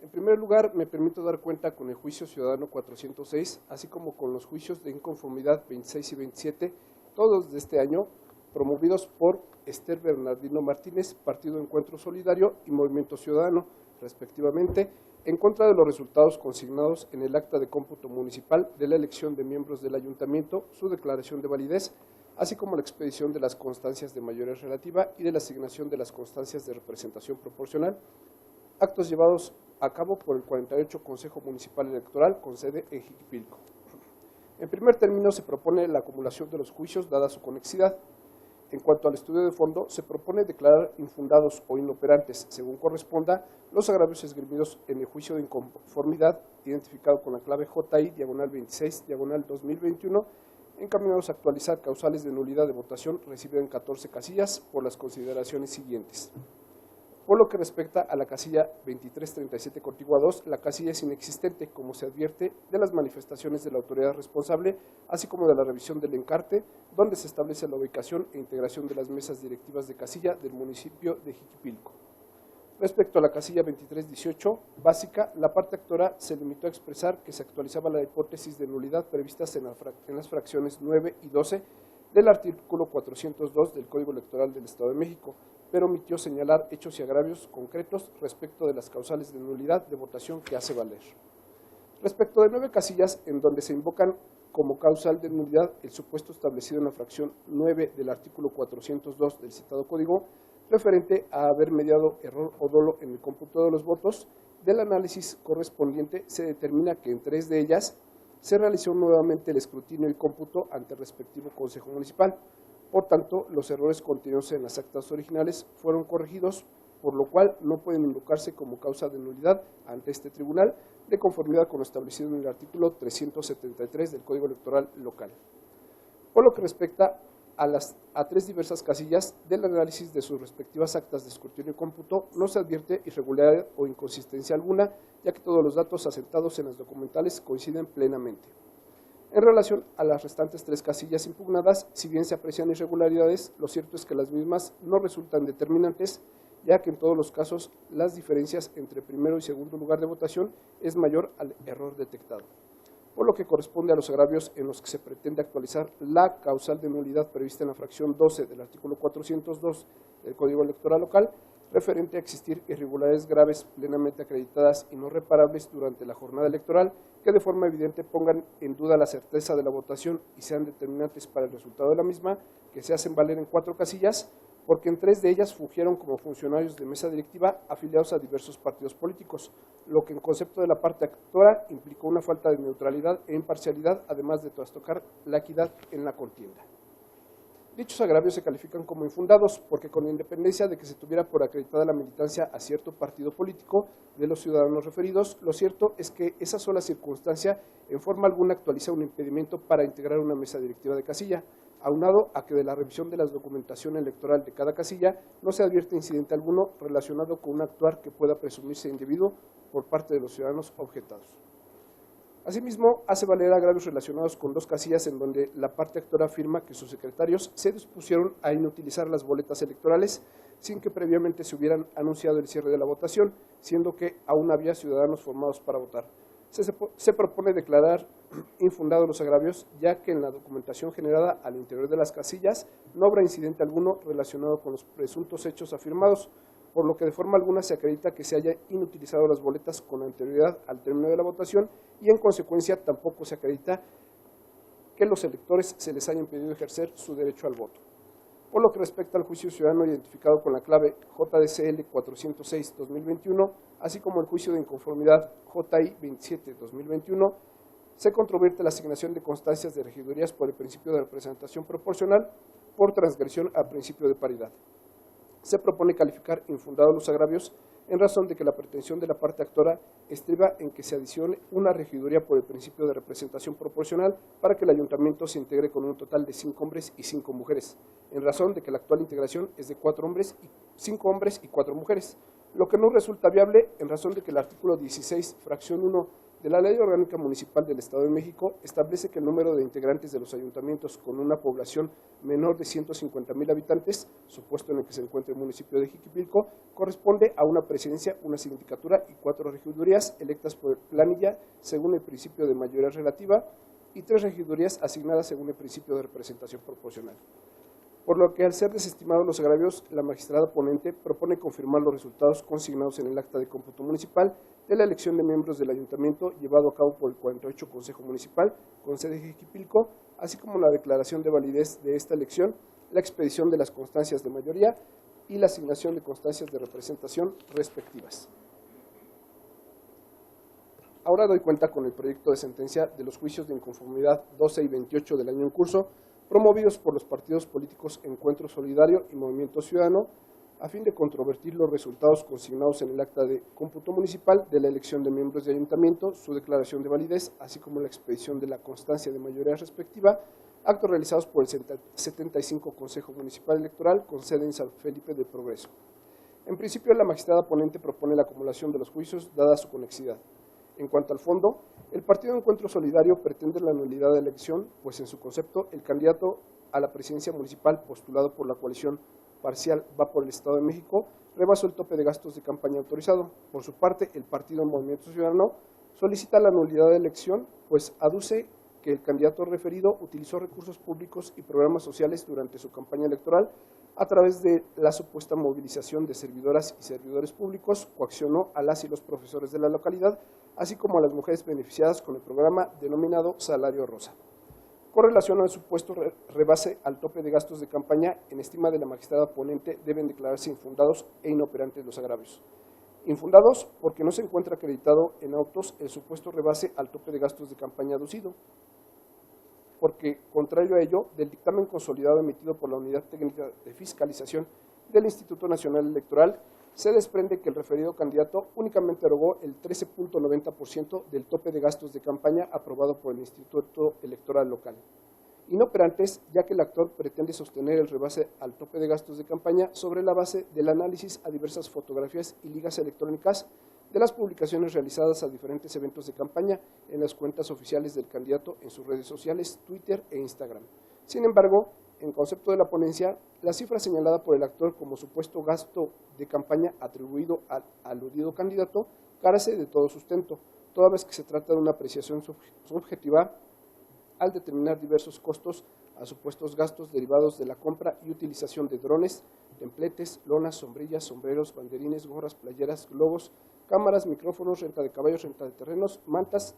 En primer lugar, me permito dar cuenta con el juicio ciudadano 406, así como con los juicios de inconformidad 26 y 27, todos de este año, promovidos por Esther Bernardino Martínez, Partido Encuentro Solidario y Movimiento Ciudadano, respectivamente, en contra de los resultados consignados en el acta de cómputo municipal de la elección de miembros del ayuntamiento, su declaración de validez, así como la expedición de las constancias de mayoría relativa y de la asignación de las constancias de representación proporcional, actos llevados a cabo por el 48 Consejo Municipal Electoral con sede en Jiquipilco. En primer término, se propone la acumulación de los juicios dada su conexidad. En cuanto al estudio de fondo, se propone declarar infundados o inoperantes, según corresponda, los agravios esgrimidos en el juicio de inconformidad, identificado con la clave JI-26-2021, encaminados a actualizar causales de nulidad de votación recibidas en 14 casillas por las consideraciones siguientes. Por lo que respecta a la casilla 2337 contigua 2, la casilla es inexistente, como se advierte de las manifestaciones de la autoridad responsable, así como de la revisión del encarte, donde se establece la ubicación e integración de las mesas directivas de casilla del municipio de Jiquipilco. Respecto a la casilla 2318, básica, la parte actora se limitó a expresar que se actualizaba la hipótesis de nulidad previstas en las fracciones 9 y 12 del artículo 402 del Código Electoral del Estado de México, pero omitió señalar hechos y agravios concretos respecto de las causales de nulidad de votación que hace valer. Respecto de 9 casillas en donde se invocan como causal de nulidad el supuesto establecido en la fracción 9 del artículo 402 del citado código, referente a haber mediado error o dolo en el cómputo de los votos, del análisis correspondiente se determina que en 3 de ellas se realizó nuevamente el escrutinio y cómputo ante el respectivo Consejo Municipal. Por tanto, los errores contenidos en las actas originales fueron corregidos, por lo cual no pueden invocarse como causa de nulidad ante este tribunal, de conformidad con lo establecido en el artículo 373 del Código Electoral local. Por lo que respecta a 3 diversas casillas del análisis de sus respectivas actas de escrutinio y cómputo, no se advierte irregularidad o inconsistencia alguna, ya que todos los datos asentados en las documentales coinciden plenamente. En relación a las restantes 3 casillas impugnadas, si bien se aprecian irregularidades, lo cierto es que las mismas no resultan determinantes, ya que en todos los casos las diferencias entre primero y segundo lugar de votación es mayor al error detectado. Por lo que corresponde a los agravios en los que se pretende actualizar la causal de nulidad prevista en la fracción 12 del artículo 402 del Código Electoral local, referente a existir irregularidades graves plenamente acreditadas y no reparables durante la jornada electoral, que de forma evidente pongan en duda la certeza de la votación y sean determinantes para el resultado de la misma, que se hacen valer en 4 casillas, porque en 3 de ellas fungieron como funcionarios de mesa directiva afiliados a diversos partidos políticos, lo que en concepto de la parte actora implicó una falta de neutralidad e imparcialidad, además de trastocar la equidad en la contienda. Dichos agravios se califican como infundados porque, con independencia de que se tuviera por acreditada la militancia a cierto partido político de los ciudadanos referidos, lo cierto es que esa sola circunstancia en forma alguna actualiza un impedimento para integrar una mesa directiva de casilla, aunado a que de la revisión de la documentación electoral de cada casilla no se advierte incidente alguno relacionado con un actuar que pueda presumirse indebido por parte de los ciudadanos objetados. Asimismo, hace valer agravios relacionados con 2 casillas en donde la parte actora afirma que sus secretarios se dispusieron a inutilizar las boletas electorales sin que previamente se hubieran anunciado el cierre de la votación, siendo que aún había ciudadanos formados para votar. Se propone declarar infundados los agravios, ya que en la documentación generada al interior de las casillas no habrá incidente alguno relacionado con los presuntos hechos afirmados, por lo que de forma alguna se acredita que se haya inutilizado las boletas con anterioridad al término de la votación y en consecuencia tampoco se acredita que los electores se les haya impedido ejercer su derecho al voto. Por lo que respecta al juicio ciudadano identificado con la clave JDCL 406-2021, así como el juicio de inconformidad JI 27-2021, se controvierte la asignación de constancias de regidurías por el principio de representación proporcional por transgresión al principio de paridad. Se propone calificar infundados los agravios en razón de que la pretensión de la parte actora estriba en que se adicione una regiduría por el principio de representación proporcional para que el ayuntamiento se integre con un total de 5 hombres y 5 mujeres, en razón de que la actual integración es de 5 hombres y 4 mujeres, lo que no resulta viable en razón de que el artículo 16, fracción 1 de la Ley Orgánica Municipal del Estado de México establece que el número de integrantes de los ayuntamientos con una población menor de 150,000 habitantes, supuesto en el que se encuentra el municipio de Jiquipilco, corresponde a una presidencia, una sindicatura y 4 regidurías electas por planilla según el principio de mayoría relativa y 3 regidurías asignadas según el principio de representación proporcional. Por lo que al ser desestimados los agravios, la magistrada ponente propone confirmar los resultados consignados en el acta de cómputo municipal de la elección de miembros del ayuntamiento llevado a cabo por el 48 Consejo Municipal con sede en Jiquipilco, así como la declaración de validez de esta elección, la expedición de las constancias de mayoría y la asignación de constancias de representación respectivas. Ahora doy cuenta con el proyecto de sentencia de los juicios de inconformidad 12 y 28 del año en curso, promovidos por los partidos políticos Encuentro Solidario y Movimiento Ciudadano, a fin de controvertir los resultados consignados en el acta de cómputo municipal de la elección de miembros de ayuntamiento, su declaración de validez, así como la expedición de la constancia de mayoría respectiva, actos realizados por el 75 Consejo Municipal Electoral con sede en San Felipe del Progreso. En principio, la magistrada ponente propone la acumulación de los juicios dada su conexidad. En cuanto al fondo, el Partido Encuentro Solidario pretende la nulidad de la elección, pues en su concepto el candidato a la presidencia municipal postulado por la coalición parcial Va por el Estado de México rebasó el tope de gastos de campaña autorizado. Por su parte, el Partido Movimiento Ciudadano solicita la nulidad de la elección, pues aduce que el candidato referido utilizó recursos públicos y programas sociales durante su campaña electoral a través de la supuesta movilización de servidoras y servidores públicos, coaccionó a las y los profesores de la localidad, así como a las mujeres beneficiadas con el programa denominado Salario Rosa. Con relación al supuesto rebase al tope de gastos de campaña, en estima de la magistrada ponente deben declararse infundados e inoperantes los agravios. Infundados porque no se encuentra acreditado en autos el supuesto rebase al tope de gastos de campaña aducido, porque, contrario a ello, del dictamen consolidado emitido por la Unidad Técnica de Fiscalización del Instituto Nacional Electoral, se desprende que el referido candidato únicamente erogó el 13.90% del tope de gastos de campaña aprobado por el Instituto Electoral Local. Inoperantes, ya que el actor pretende sostener el rebase al tope de gastos de campaña sobre la base del análisis a diversas fotografías y ligas electrónicas de las publicaciones realizadas a diferentes eventos de campaña en las cuentas oficiales del candidato en sus redes sociales, Twitter e Instagram. Sin embargo, en concepto de la ponencia, la cifra señalada por el actor como supuesto gasto de campaña atribuido al aludido candidato carece de todo sustento, toda vez que se trata de una apreciación subjetiva al determinar diversos costos a supuestos gastos derivados de la compra y utilización de drones, templetes, lonas, sombrillas, sombreros, banderines, gorras, playeras, globos, cámaras, micrófonos, renta de caballos, renta de terrenos, mantas,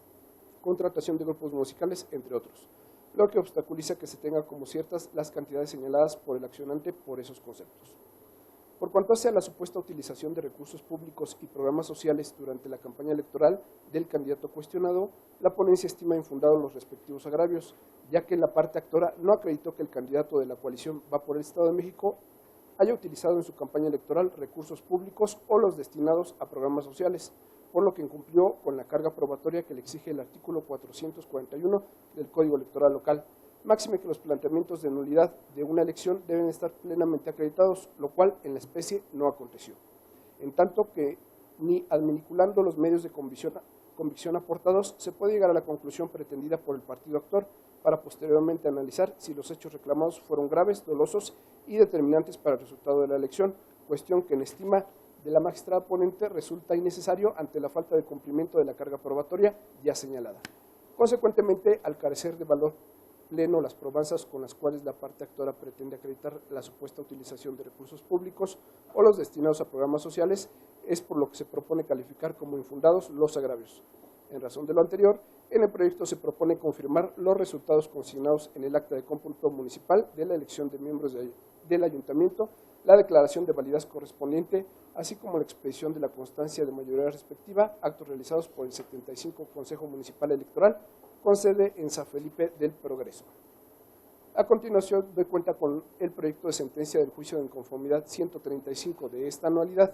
contratación de grupos musicales, entre otros, lo que obstaculiza que se tenga como ciertas las cantidades señaladas por el accionante por esos conceptos. Por cuanto hace a la supuesta utilización de recursos públicos y programas sociales durante la campaña electoral del candidato cuestionado, la ponencia estima infundados los respectivos agravios, ya que la parte actora no acreditó que el candidato de la coalición Va por el Estado de México haya utilizado en su campaña electoral recursos públicos o los destinados a programas sociales, por lo que incumplió con la carga probatoria que le exige el artículo 441 del Código Electoral Local. Máxime que los planteamientos de nulidad de una elección deben estar plenamente acreditados, lo cual en la especie no aconteció. En tanto que ni adminiculando los medios de convicción aportados, se puede llegar a la conclusión pretendida por el partido actor para posteriormente analizar si los hechos reclamados fueron graves, dolosos y determinantes para el resultado de la elección, cuestión que en estima de la magistrada ponente resulta innecesario ante la falta de cumplimiento de la carga probatoria ya señalada. Consecuentemente, al carecer de valor pleno las probanzas con las cuales la parte actora pretende acreditar la supuesta utilización de recursos públicos o los destinados a programas sociales, es por lo que se propone calificar como infundados los agravios. En razón de lo anterior, en el proyecto se propone confirmar los resultados consignados en el acta de cómputo municipal de la elección de miembros del ayuntamiento, la declaración de validez correspondiente, así como la expedición de la constancia de mayoría respectiva, actos realizados por el 75 Consejo Municipal Electoral, con sede en San Felipe del Progreso. A continuación, doy cuenta con el proyecto de sentencia del juicio de inconformidad 135 de esta anualidad.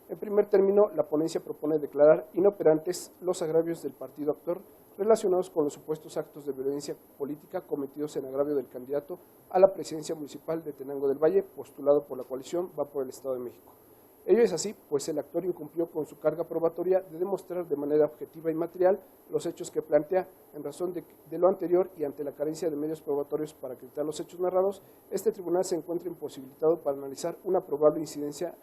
En primer término, la ponencia propone declarar inoperantes los agravios del partido actor relacionados con los supuestos actos de violencia política cometidos en agravio del candidato a la presidencia municipal de Tenango del Valle, postulado por la coalición Va por el Estado de México. Ello es así, pues el actor incumplió con su carga probatoria de demostrar de manera objetiva y material los hechos que plantea. En razón de lo anterior y ante la carencia de medios probatorios para acreditar los hechos narrados, este tribunal se encuentra imposibilitado para analizar una probable incidencia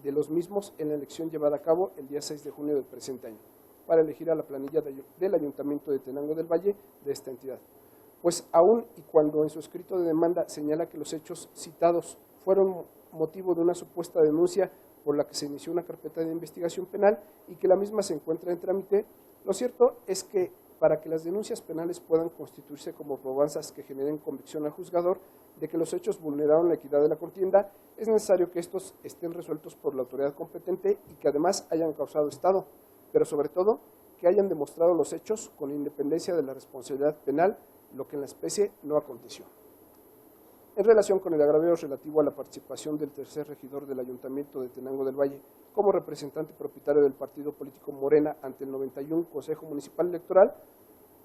de los mismos en la elección llevada a cabo el día 6 de junio del presente año, para elegir a la planilla del Ayuntamiento de Tenango del Valle de esta entidad. Pues aún y cuando en su escrito de demanda señala que los hechos citados fueron motivo de una supuesta denuncia por la que se inició una carpeta de investigación penal y que la misma se encuentra en trámite, lo cierto es que para que las denuncias penales puedan constituirse como probanzas que generen convicción al juzgador de que los hechos vulneraron la equidad de la contienda, es necesario que estos estén resueltos por la autoridad competente y que además hayan causado estado, pero sobre todo que hayan demostrado los hechos con independencia de la responsabilidad penal, lo que en la especie no aconteció. En relación con el agravio relativo a la participación del tercer regidor del Ayuntamiento de Tenango del Valle como representante propietario del partido político Morena ante el 91 Consejo Municipal Electoral,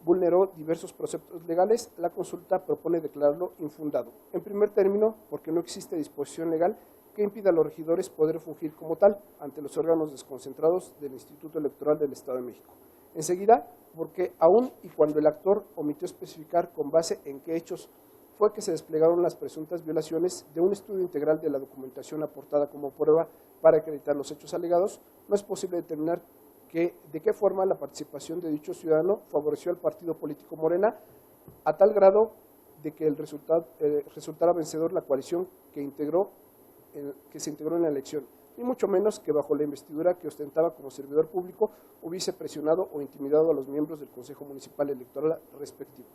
vulneró diversos preceptos legales, la consulta propone declararlo infundado. En primer término, porque no existe disposición legal que impida a los regidores poder fungir como tal ante los órganos desconcentrados del Instituto Electoral del Estado de México. Enseguida, porque aún y cuando el actor omitió especificar con base en qué hechos fue que se desplegaron las presuntas violaciones de un estudio integral de la documentación aportada como prueba para acreditar los hechos alegados, no es posible determinar de qué forma la participación de dicho ciudadano favoreció al partido político Morena, a tal grado de que resultara vencedor la coalición que se integró en la elección, ni mucho menos que bajo la investidura que ostentaba como servidor público hubiese presionado o intimidado a los miembros del Consejo Municipal Electoral respectivo.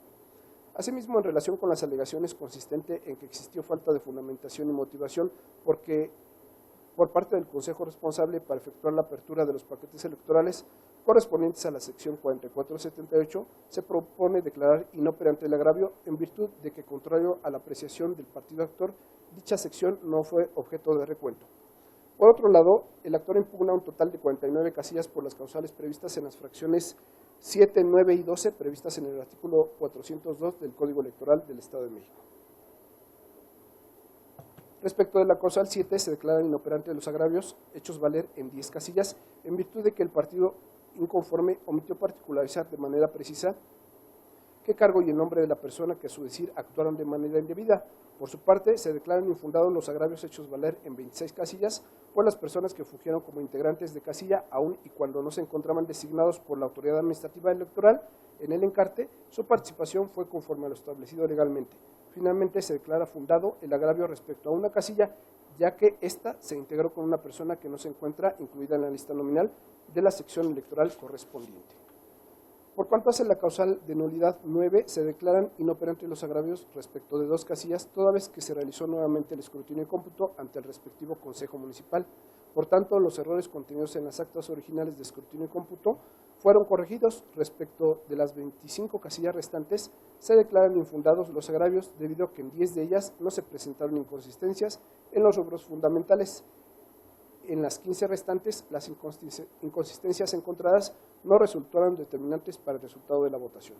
Asimismo, en relación con las alegaciones consistente en que existió falta de fundamentación y motivación por parte del Consejo responsable para efectuar la apertura de los paquetes electorales correspondientes a la sección 4478, se propone declarar inoperante el agravio en virtud de que, contrario a la apreciación del partido actor, dicha sección no fue objeto de recuento. Por otro lado, el actor impugna un total de 49 casillas por las causales previstas en las fracciones 7, 9 y 12 previstas en el artículo 402 del Código Electoral del Estado de México. Respecto de la causal 7, se declaran inoperantes los agravios hechos valer en 10 casillas, en virtud de que el partido inconforme omitió particularizar de manera precisa qué cargo y el nombre de la persona que a su decir actuaron de manera indebida. Por su parte, se declaran infundados los agravios hechos valer en 26 casillas por las personas que fungieron como integrantes de casilla, aun y cuando no se encontraban designados por la autoridad administrativa electoral en el encarte, su participación fue conforme a lo establecido legalmente. Finalmente, se declara fundado el agravio respecto a una casilla, ya que ésta se integró con una persona que no se encuentra incluida en la lista nominal de la sección electoral correspondiente. Por cuanto hace la causal de nulidad 9, se declaran inoperantes los agravios respecto de 2 casillas, toda vez que se realizó nuevamente el escrutinio y cómputo ante el respectivo Consejo Municipal. Por tanto, los errores contenidos en las actas originales de escrutinio y cómputo fueron corregidos. Respecto de las 25 casillas restantes, se declaran infundados los agravios debido a que en 10 de ellas no se presentaron inconsistencias en los rubros fundamentales. En las 15 restantes, las inconsistencias encontradas no resultaron determinantes para el resultado de la votación.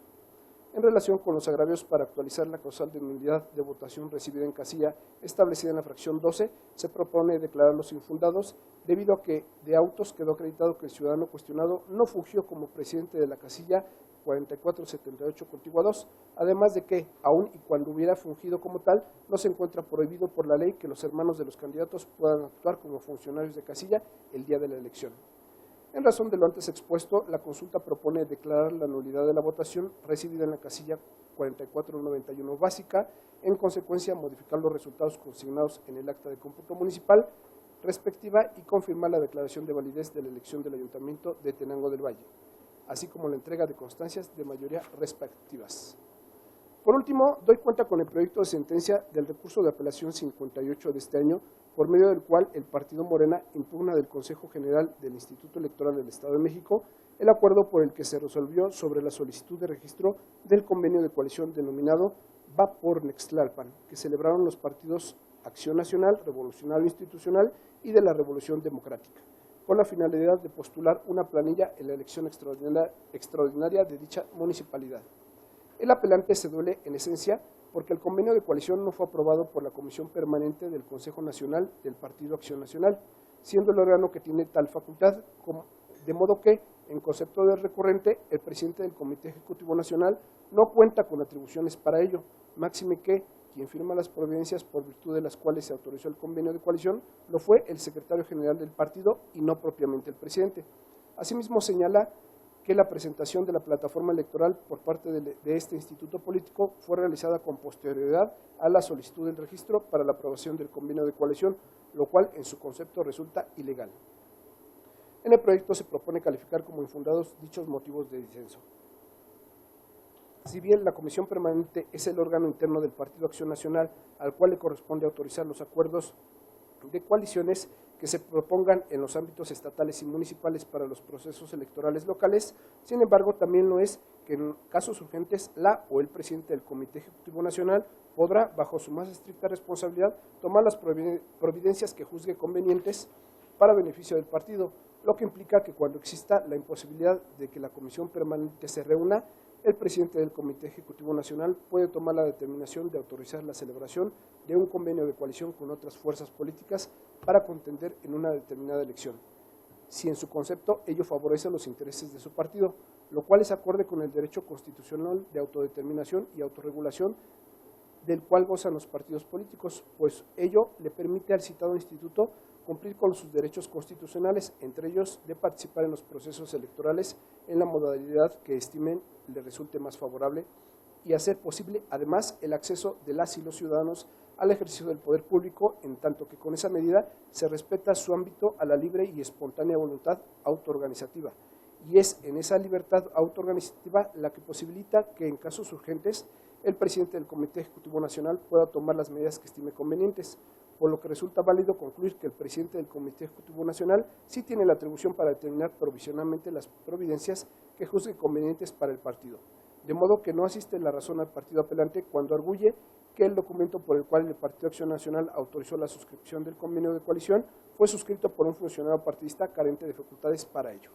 En relación con los agravios para actualizar la causal de nulidad de votación recibida en casilla establecida en la fracción 12, se propone declararlos infundados debido a que de autos quedó acreditado que el ciudadano cuestionado no fungió como presidente de la casilla 4478 contigua 2, además de que, aun y cuando hubiera fungido como tal, no se encuentra prohibido por la ley que los hermanos de los candidatos puedan actuar como funcionarios de casilla el día de la elección. En razón de lo antes expuesto, la consulta propone declarar la nulidad de la votación recibida en la casilla 4491 básica, en consecuencia modificar los resultados consignados en el acta de cómputo municipal respectiva y confirmar la declaración de validez de la elección del Ayuntamiento de Tenango del Valle, así como la entrega de constancias de mayoría respectivas. Por último, doy cuenta con el proyecto de sentencia del recurso de apelación 58 de este año, por medio del cual el partido Morena impugna del Consejo General del Instituto Electoral del Estado de México el acuerdo por el que se resolvió sobre la solicitud de registro del convenio de coalición denominado Va por Nextlalpan, que celebraron los partidos Acción Nacional, Revolucionario Institucional y de la Revolución Democrática, con la finalidad de postular una planilla en la elección extraordinaria de dicha municipalidad. El apelante se duele en esencia porque el convenio de coalición no fue aprobado por la Comisión Permanente del Consejo Nacional del Partido Acción Nacional, siendo el órgano que tiene tal facultad, de modo que, en concepto de recurrente, el presidente del Comité Ejecutivo Nacional no cuenta con atribuciones para ello, máxime que quien firma las providencias por virtud de las cuales se autorizó el convenio de coalición lo fue el secretario general del partido y no propiamente el presidente. Asimismo señala que la presentación de la plataforma electoral por parte de este instituto político fue realizada con posterioridad a la solicitud del registro para la aprobación del convenio de coalición, lo cual en su concepto resulta ilegal. En el proyecto se propone calificar como infundados dichos motivos de disenso. Si bien la Comisión Permanente es el órgano interno del Partido Acción Nacional al cual le corresponde autorizar los acuerdos de coaliciones que se propongan en los ámbitos estatales y municipales para los procesos electorales locales, sin embargo, también lo es que en casos urgentes la o el presidente del Comité Ejecutivo Nacional podrá, bajo su más estricta responsabilidad, tomar las providencias que juzgue convenientes para beneficio del partido, lo que implica que cuando exista la imposibilidad de que la Comisión Permanente se reúna, el presidente del Comité Ejecutivo Nacional puede tomar la determinación de autorizar la celebración de un convenio de coalición con otras fuerzas políticas para contender en una determinada elección, si en su concepto ello favorece los intereses de su partido, lo cual es acorde con el derecho constitucional de autodeterminación y autorregulación del cual gozan los partidos políticos, pues ello le permite al citado instituto cumplir con sus derechos constitucionales, entre ellos de participar en los procesos electorales en la modalidad que estimen le resulte más favorable y hacer posible, además, el acceso de las y los ciudadanos al ejercicio del poder público, en tanto que con esa medida se respeta su ámbito a la libre y espontánea voluntad autoorganizativa, y es en esa libertad autoorganizativa la que posibilita que en casos urgentes el presidente del Comité Ejecutivo Nacional pueda tomar las medidas que estime convenientes, por lo que resulta válido concluir que el presidente del Comité Ejecutivo Nacional sí tiene la atribución para determinar provisionalmente las providencias que juzgue convenientes para el partido, de modo que no asiste la razón al partido apelante cuando arguye que el documento por el cual el Partido Acción Nacional autorizó la suscripción del convenio de coalición fue suscrito por un funcionario partidista carente de facultades para ello.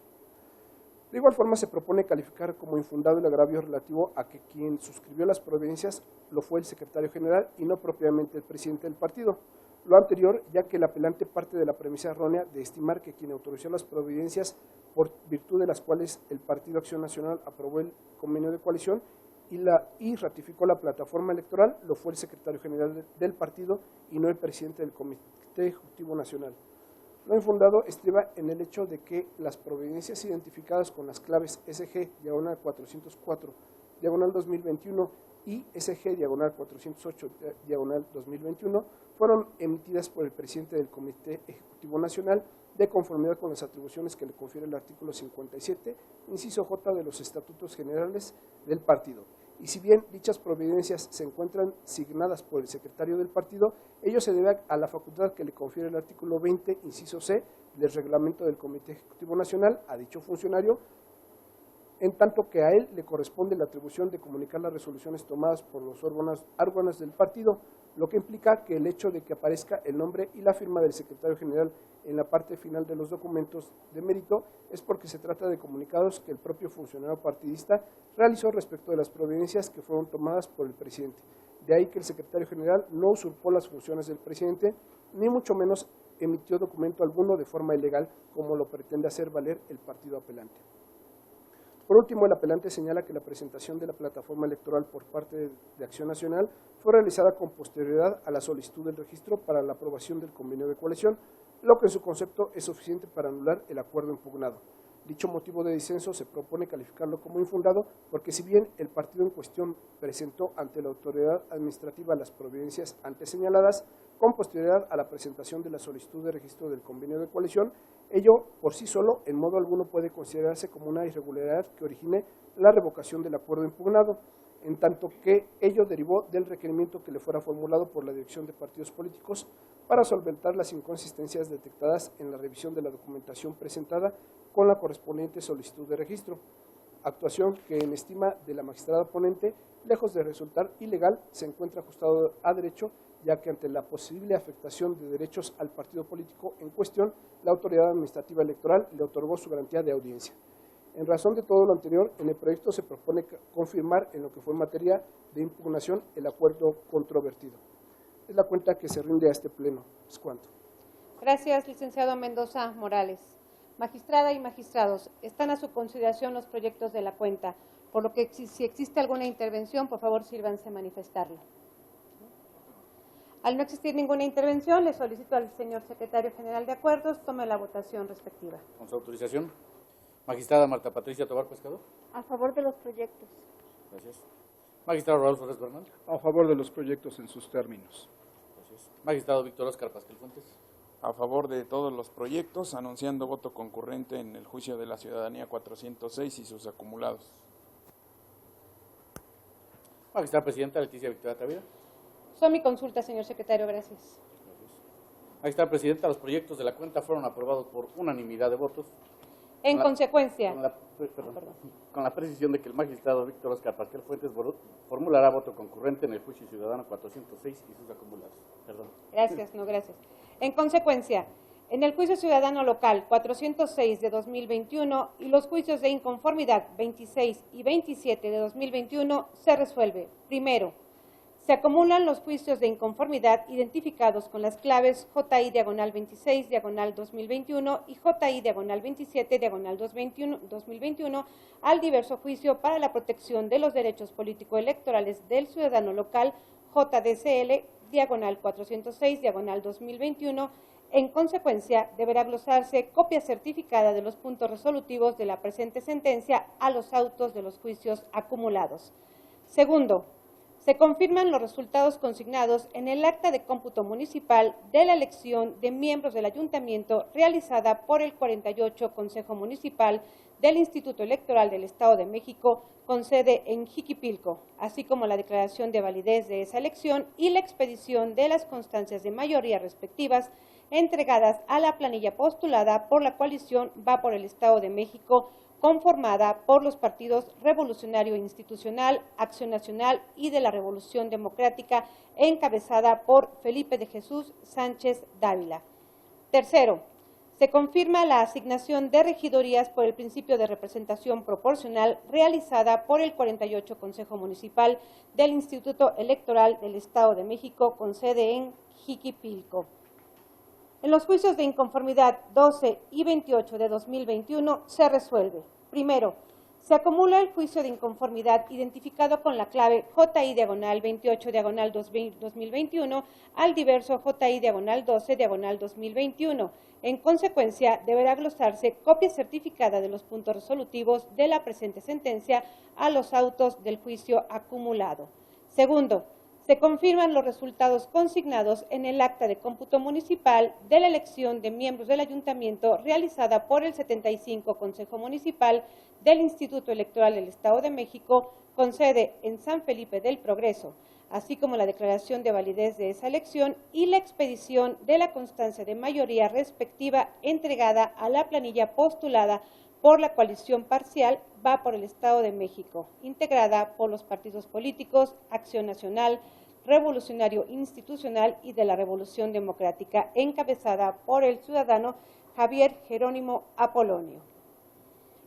De igual forma, se propone calificar como infundado el agravio relativo a que quien suscribió las providencias lo fue el secretario general y no propiamente el presidente del partido. Lo anterior, ya que el apelante parte de la premisa errónea de estimar que quien autorizó las providencias por virtud de las cuales el Partido Acción Nacional aprobó el convenio de coalición y ratificó la plataforma electoral lo fue el secretario general del partido y no el presidente del Comité Ejecutivo Nacional. Lo infundado estriba en el hecho de que las providencias identificadas con las claves SG/404, /2021 y SG/408, /2021 fueron emitidas por el presidente del Comité Ejecutivo Nacional de conformidad con las atribuciones que le confiere el artículo 57, inciso J de los Estatutos Generales del Partido. Y si bien dichas providencias se encuentran signadas por el secretario del partido, ello se debe a la facultad que le confiere el artículo 20, inciso C del reglamento del Comité Ejecutivo Nacional a dicho funcionario, en tanto que a él le corresponde la atribución de comunicar las resoluciones tomadas por los órganos del partido, lo que implica que el hecho de que aparezca el nombre y la firma del secretario general en la parte final de los documentos de mérito es porque se trata de comunicados que el propio funcionario partidista realizó respecto de las providencias que fueron tomadas por el presidente. De ahí que el secretario general no usurpó las funciones del presidente, ni mucho menos emitió documento alguno de forma ilegal, como lo pretende hacer valer el partido apelante. Por último, el apelante señala que la presentación de la plataforma electoral por parte de Acción Nacional fue realizada con posterioridad a la solicitud del registro para la aprobación del convenio de coalición, lo que en su concepto es suficiente para anular el acuerdo impugnado. Dicho motivo de disenso se propone calificarlo como infundado porque si bien el partido en cuestión presentó ante la autoridad administrativa las providencias antes señaladas, con posterioridad a la presentación de la solicitud de registro del convenio de coalición, ello por sí solo en modo alguno puede considerarse como una irregularidad que origine la revocación del acuerdo impugnado, en tanto que ello derivó del requerimiento que le fuera formulado por la Dirección de Partidos Políticos para solventar las inconsistencias detectadas en la revisión de la documentación presentada con la correspondiente solicitud de registro, actuación que en estima de la magistrada ponente, lejos de resultar ilegal, se encuentra ajustado a derecho, ya que ante la posible afectación de derechos al partido político en cuestión, la autoridad administrativa electoral le otorgó su garantía de audiencia. En razón de todo lo anterior, en el proyecto se propone confirmar en lo que fue materia de impugnación el acuerdo controvertido. Es la cuenta que se rinde a este pleno. Es cuanto. Gracias, licenciado Mendoza Morales. Magistrada y magistrados, están a su consideración los proyectos de la cuenta, por lo que si existe alguna intervención, por favor, sírvanse a manifestarlo. Al no existir ninguna intervención, le solicito al señor secretario general de acuerdos tome la votación respectiva. Con su autorización. Magistrada Marta Patricia Tobar Pescador. A favor de los proyectos. Gracias. Magistrado Raúl Flores Bernal. A favor de los proyectos en sus términos. Gracias. Magistrado Víctor Óscar Pasquel Fuentes. A favor de todos los proyectos, anunciando voto concurrente en el juicio de la ciudadanía 406 y sus acumulados. Magistrada Presidenta Leticia Victoria Tavira. Son mi consulta, señor secretario. Gracias. Magistrada Presidenta, los proyectos de la cuenta fueron aprobados por unanimidad de votos. En consecuencia, con la precisión de que el magistrado Víctor Óscar Pasquel Fuentes formulará voto concurrente en el juicio ciudadano 406 y sus acumulados. Perdón. Gracias, no gracias. En consecuencia, en el juicio ciudadano local 406 de 2021 y los juicios de inconformidad 26 y 27 de 2021 se resuelve. Primero, se acumulan los juicios de inconformidad identificados con las claves JI-26/2021 y JI-27/2021 al diverso juicio para la protección de los derechos político-electorales del ciudadano local JDCL/406/2021. En consecuencia, deberá glosarse copia certificada de los puntos resolutivos de la presente sentencia a los autos de los juicios acumulados. Segundo, se confirman los resultados consignados en el acta de cómputo municipal de la elección de miembros del ayuntamiento realizada por el 48 Consejo Municipal del Instituto Electoral del Estado de México con sede en Jiquipilco, así como la declaración de validez de esa elección y la expedición de las constancias de mayoría respectivas entregadas a la planilla postulada por la coalición Va por el Estado de México, conformada por los partidos Revolucionario Institucional, Acción Nacional y de la Revolución Democrática, encabezada por Felipe de Jesús Sánchez Dávila. Tercero, se confirma la asignación de regidorías por el principio de representación proporcional realizada por el 48 Consejo Municipal del Instituto Electoral del Estado de México, con sede en Jiquipilco. En los juicios de inconformidad 12 y 28 de 2021 se resuelve. Primero, se acumula el juicio de inconformidad identificado con la clave JI-28/2021 al diverso JI-12/2021. En consecuencia, deberá glosarse copia certificada de los puntos resolutivos de la presente sentencia a los autos del juicio acumulado. Segundo, se confirman los resultados consignados en el acta de cómputo municipal de la elección de miembros del ayuntamiento realizada por el 75 Consejo Municipal del Instituto Electoral del Estado de México con sede en San Felipe del Progreso, así como la declaración de validez de esa elección y la expedición de la constancia de mayoría respectiva entregada a la planilla postulada por la coalición parcial Va por el Estado de México, integrada por los partidos políticos Acción Nacional, Revolucionario Institucional y de la Revolución Democrática, encabezada por el ciudadano Javier Jerónimo Apolonio.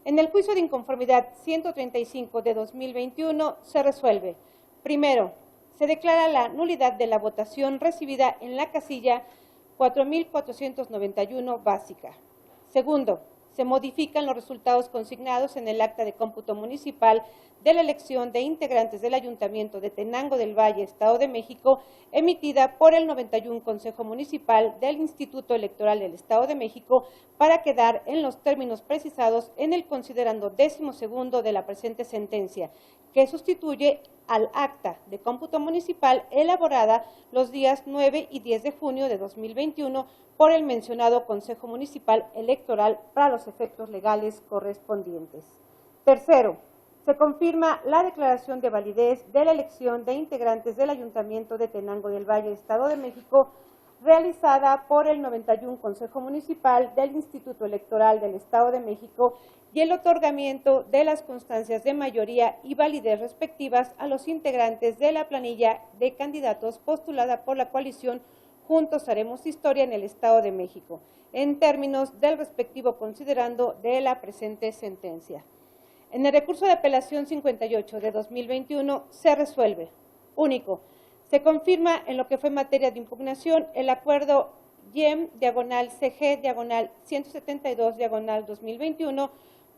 En el juicio de inconformidad 135 de 2021 se resuelve. Primero, se declara la nulidad de la votación recibida en la casilla 4491 básica. Segundo, se modifican los resultados consignados en el acta de cómputo municipal de la elección de integrantes del Ayuntamiento de Tenango del Valle, Estado de México, emitida por el 91 Consejo Municipal del Instituto Electoral del Estado de México, para quedar en los términos precisados en el considerando 12º de la presente sentencia, que sustituye al acta de cómputo municipal elaborada los días 9 y 10 de junio de 2021 por el mencionado Consejo Municipal Electoral para los efectos legales correspondientes. Tercero, se confirma la declaración de validez de la elección de integrantes del Ayuntamiento de Tenango del Valle, Estado de México, realizada por el 91 Consejo Municipal del Instituto Electoral del Estado de México, y el otorgamiento de las constancias de mayoría y validez respectivas a los integrantes de la planilla de candidatos postulada por la coalición Juntos Haremos Historia en el Estado de México, en términos del respectivo considerando de la presente sentencia. En el recurso de apelación 58 de 2021 se resuelve. Único. Se confirma en lo que fue materia de impugnación el acuerdo YEM-CG-172-2021,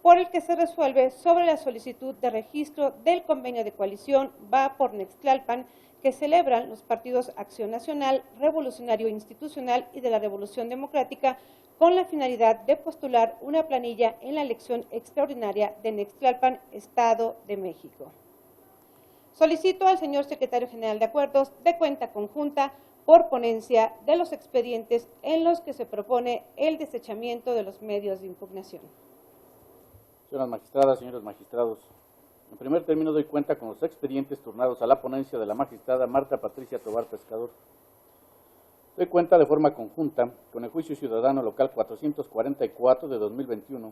por el que se resuelve sobre la solicitud de registro del convenio de coalición Va por Nextlalpan que celebran los partidos Acción Nacional, Revolucionario Institucional y de la Revolución Democrática, con la finalidad de postular una planilla en la elección extraordinaria de Nextlalpan, Estado de México. Solicito al señor Secretario General de Acuerdos de cuenta conjunta por ponencia de los expedientes en los que se propone el desechamiento de los medios de impugnación. Señoras magistradas, señores magistrados, en primer término doy cuenta con los expedientes turnados a la ponencia de la magistrada Marta Patricia Tobar Pescador. Doy cuenta de forma conjunta con el juicio ciudadano local 444 de 2021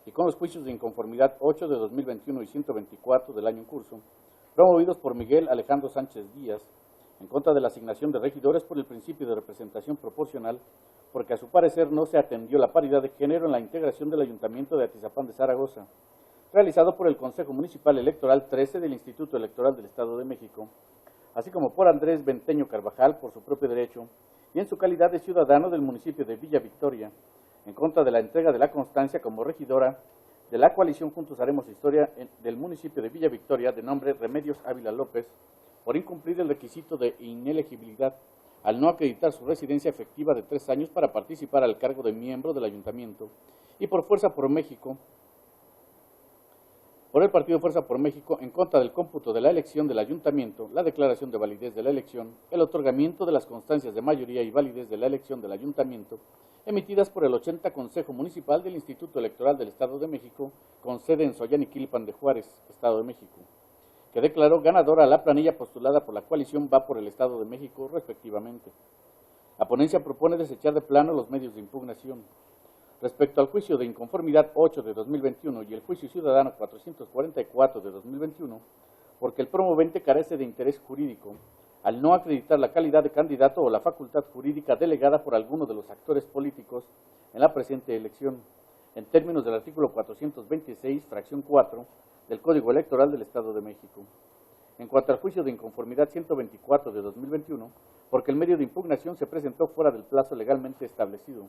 y con los juicios de inconformidad 8 de 2021 y 124 del año en curso, promovidos por Miguel Alejandro Sánchez Díaz, en contra de la asignación de regidores por el principio de representación proporcional, porque a su parecer no se atendió la paridad de género en la integración del Ayuntamiento de Atizapán de Zaragoza, realizado por el Consejo Municipal Electoral 13 del Instituto Electoral del Estado de México, así como por Andrés Benteño Carvajal por su propio derecho y en su calidad de ciudadano del municipio de Villa Victoria, en contra de la entrega de la constancia como regidora de la coalición Juntos Haremos Historia del municipio de Villa Victoria, de nombre Remedios Ávila López, por incumplir el requisito de inelegibilidad al no acreditar su residencia efectiva de 3 años para participar al cargo de miembro del ayuntamiento, y por Fuerza por México, por el partido Fuerza por México, en contra del cómputo de la elección del ayuntamiento, la declaración de validez de la elección, el otorgamiento de las constancias de mayoría y validez de la elección del ayuntamiento, emitidas por el 80 Consejo Municipal del Instituto Electoral del Estado de México, con sede en Soyaniquilpan de Juárez, Estado de México, que declaró ganadora a la planilla postulada por la coalición Va por el Estado de México, respectivamente. La ponencia propone desechar de plano los medios de impugnación. Respecto al juicio de inconformidad 8 de 2021 y el juicio ciudadano 444 de 2021, porque el promovente carece de interés jurídico, al no acreditar la calidad de candidato o la facultad jurídica delegada por alguno de los actores políticos en la presente elección, en términos del artículo 426, fracción 4, del Código Electoral del Estado de México. En cuanto al juicio de inconformidad 124 de 2021, porque el medio de impugnación se presentó fuera del plazo legalmente establecido,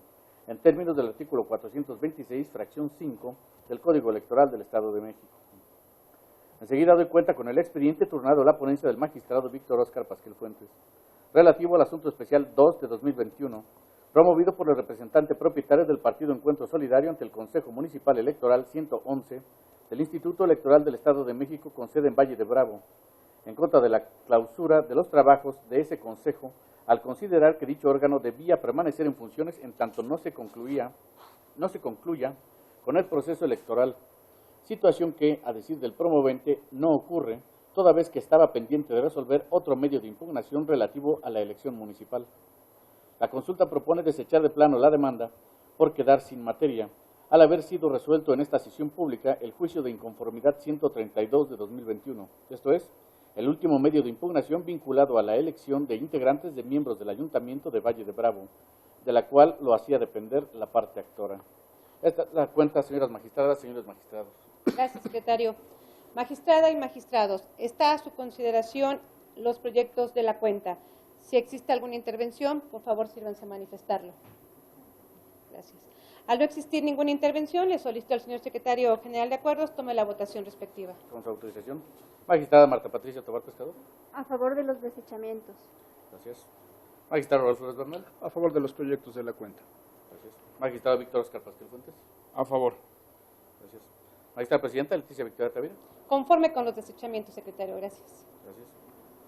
en términos del artículo 426, fracción 5, del Código Electoral del Estado de México. Enseguida doy cuenta con el expediente turnado a la ponencia del magistrado Víctor Óscar Pasquel Fuentes, relativo al asunto especial 2 de 2021, promovido por el representante propietario del Partido Encuentro Solidario ante el Consejo Municipal Electoral 111 del Instituto Electoral del Estado de México, con sede en Valle de Bravo, en contra de la clausura de los trabajos de ese consejo, al considerar que dicho órgano debía permanecer en funciones en tanto no se concluya con el proceso electoral, situación que, a decir del promovente, no ocurre, toda vez que estaba pendiente de resolver otro medio de impugnación relativo a la elección municipal. La consulta propone desechar de plano la demanda por quedar sin materia, al haber sido resuelto en esta sesión pública el juicio de inconformidad 132 de 2021, esto es, el último medio de impugnación vinculado a la elección de integrantes de miembros del Ayuntamiento de Valle de Bravo, de la cual lo hacía depender la parte actora. Esta es la cuenta, señoras magistradas, señores magistrados. Gracias, secretario. Magistrada y magistrados, está a su consideración los proyectos de la cuenta. Si existe alguna intervención, por favor, sírvanse a manifestarlo. Gracias. Al no existir ninguna intervención, le solicito al señor secretario general de Acuerdos tome la votación respectiva. Con su autorización. Magistrada Marta Patricia Tobar Pescador. A favor de los desechamientos. Gracias. Magistrado Raúl Flores Bernal. A favor de los proyectos de la cuenta. Gracias. Magistrado Víctor Oscar Pastel Fuentes. A favor. Gracias. Magistrada Presidenta Leticia Victoria Tavira. Conforme con los desechamientos, secretario. Gracias. Gracias.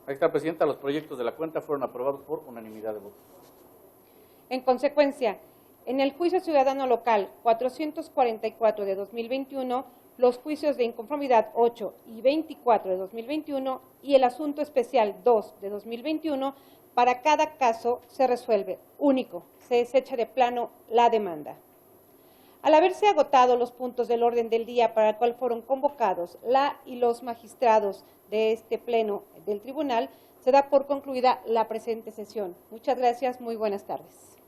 Magistrada Presidenta, los proyectos de la cuenta fueron aprobados por unanimidad de votos. En consecuencia, en el juicio ciudadano local 444 de 2021, los juicios de inconformidad 8 y 24 de 2021 y el asunto especial 2 de 2021, para cada caso se resuelve único, se desecha de plano la demanda. Al haberse agotado los puntos del orden del día para el cual fueron convocados la y los magistrados de este pleno del tribunal, se da por concluida la presente sesión. Muchas gracias, muy buenas tardes.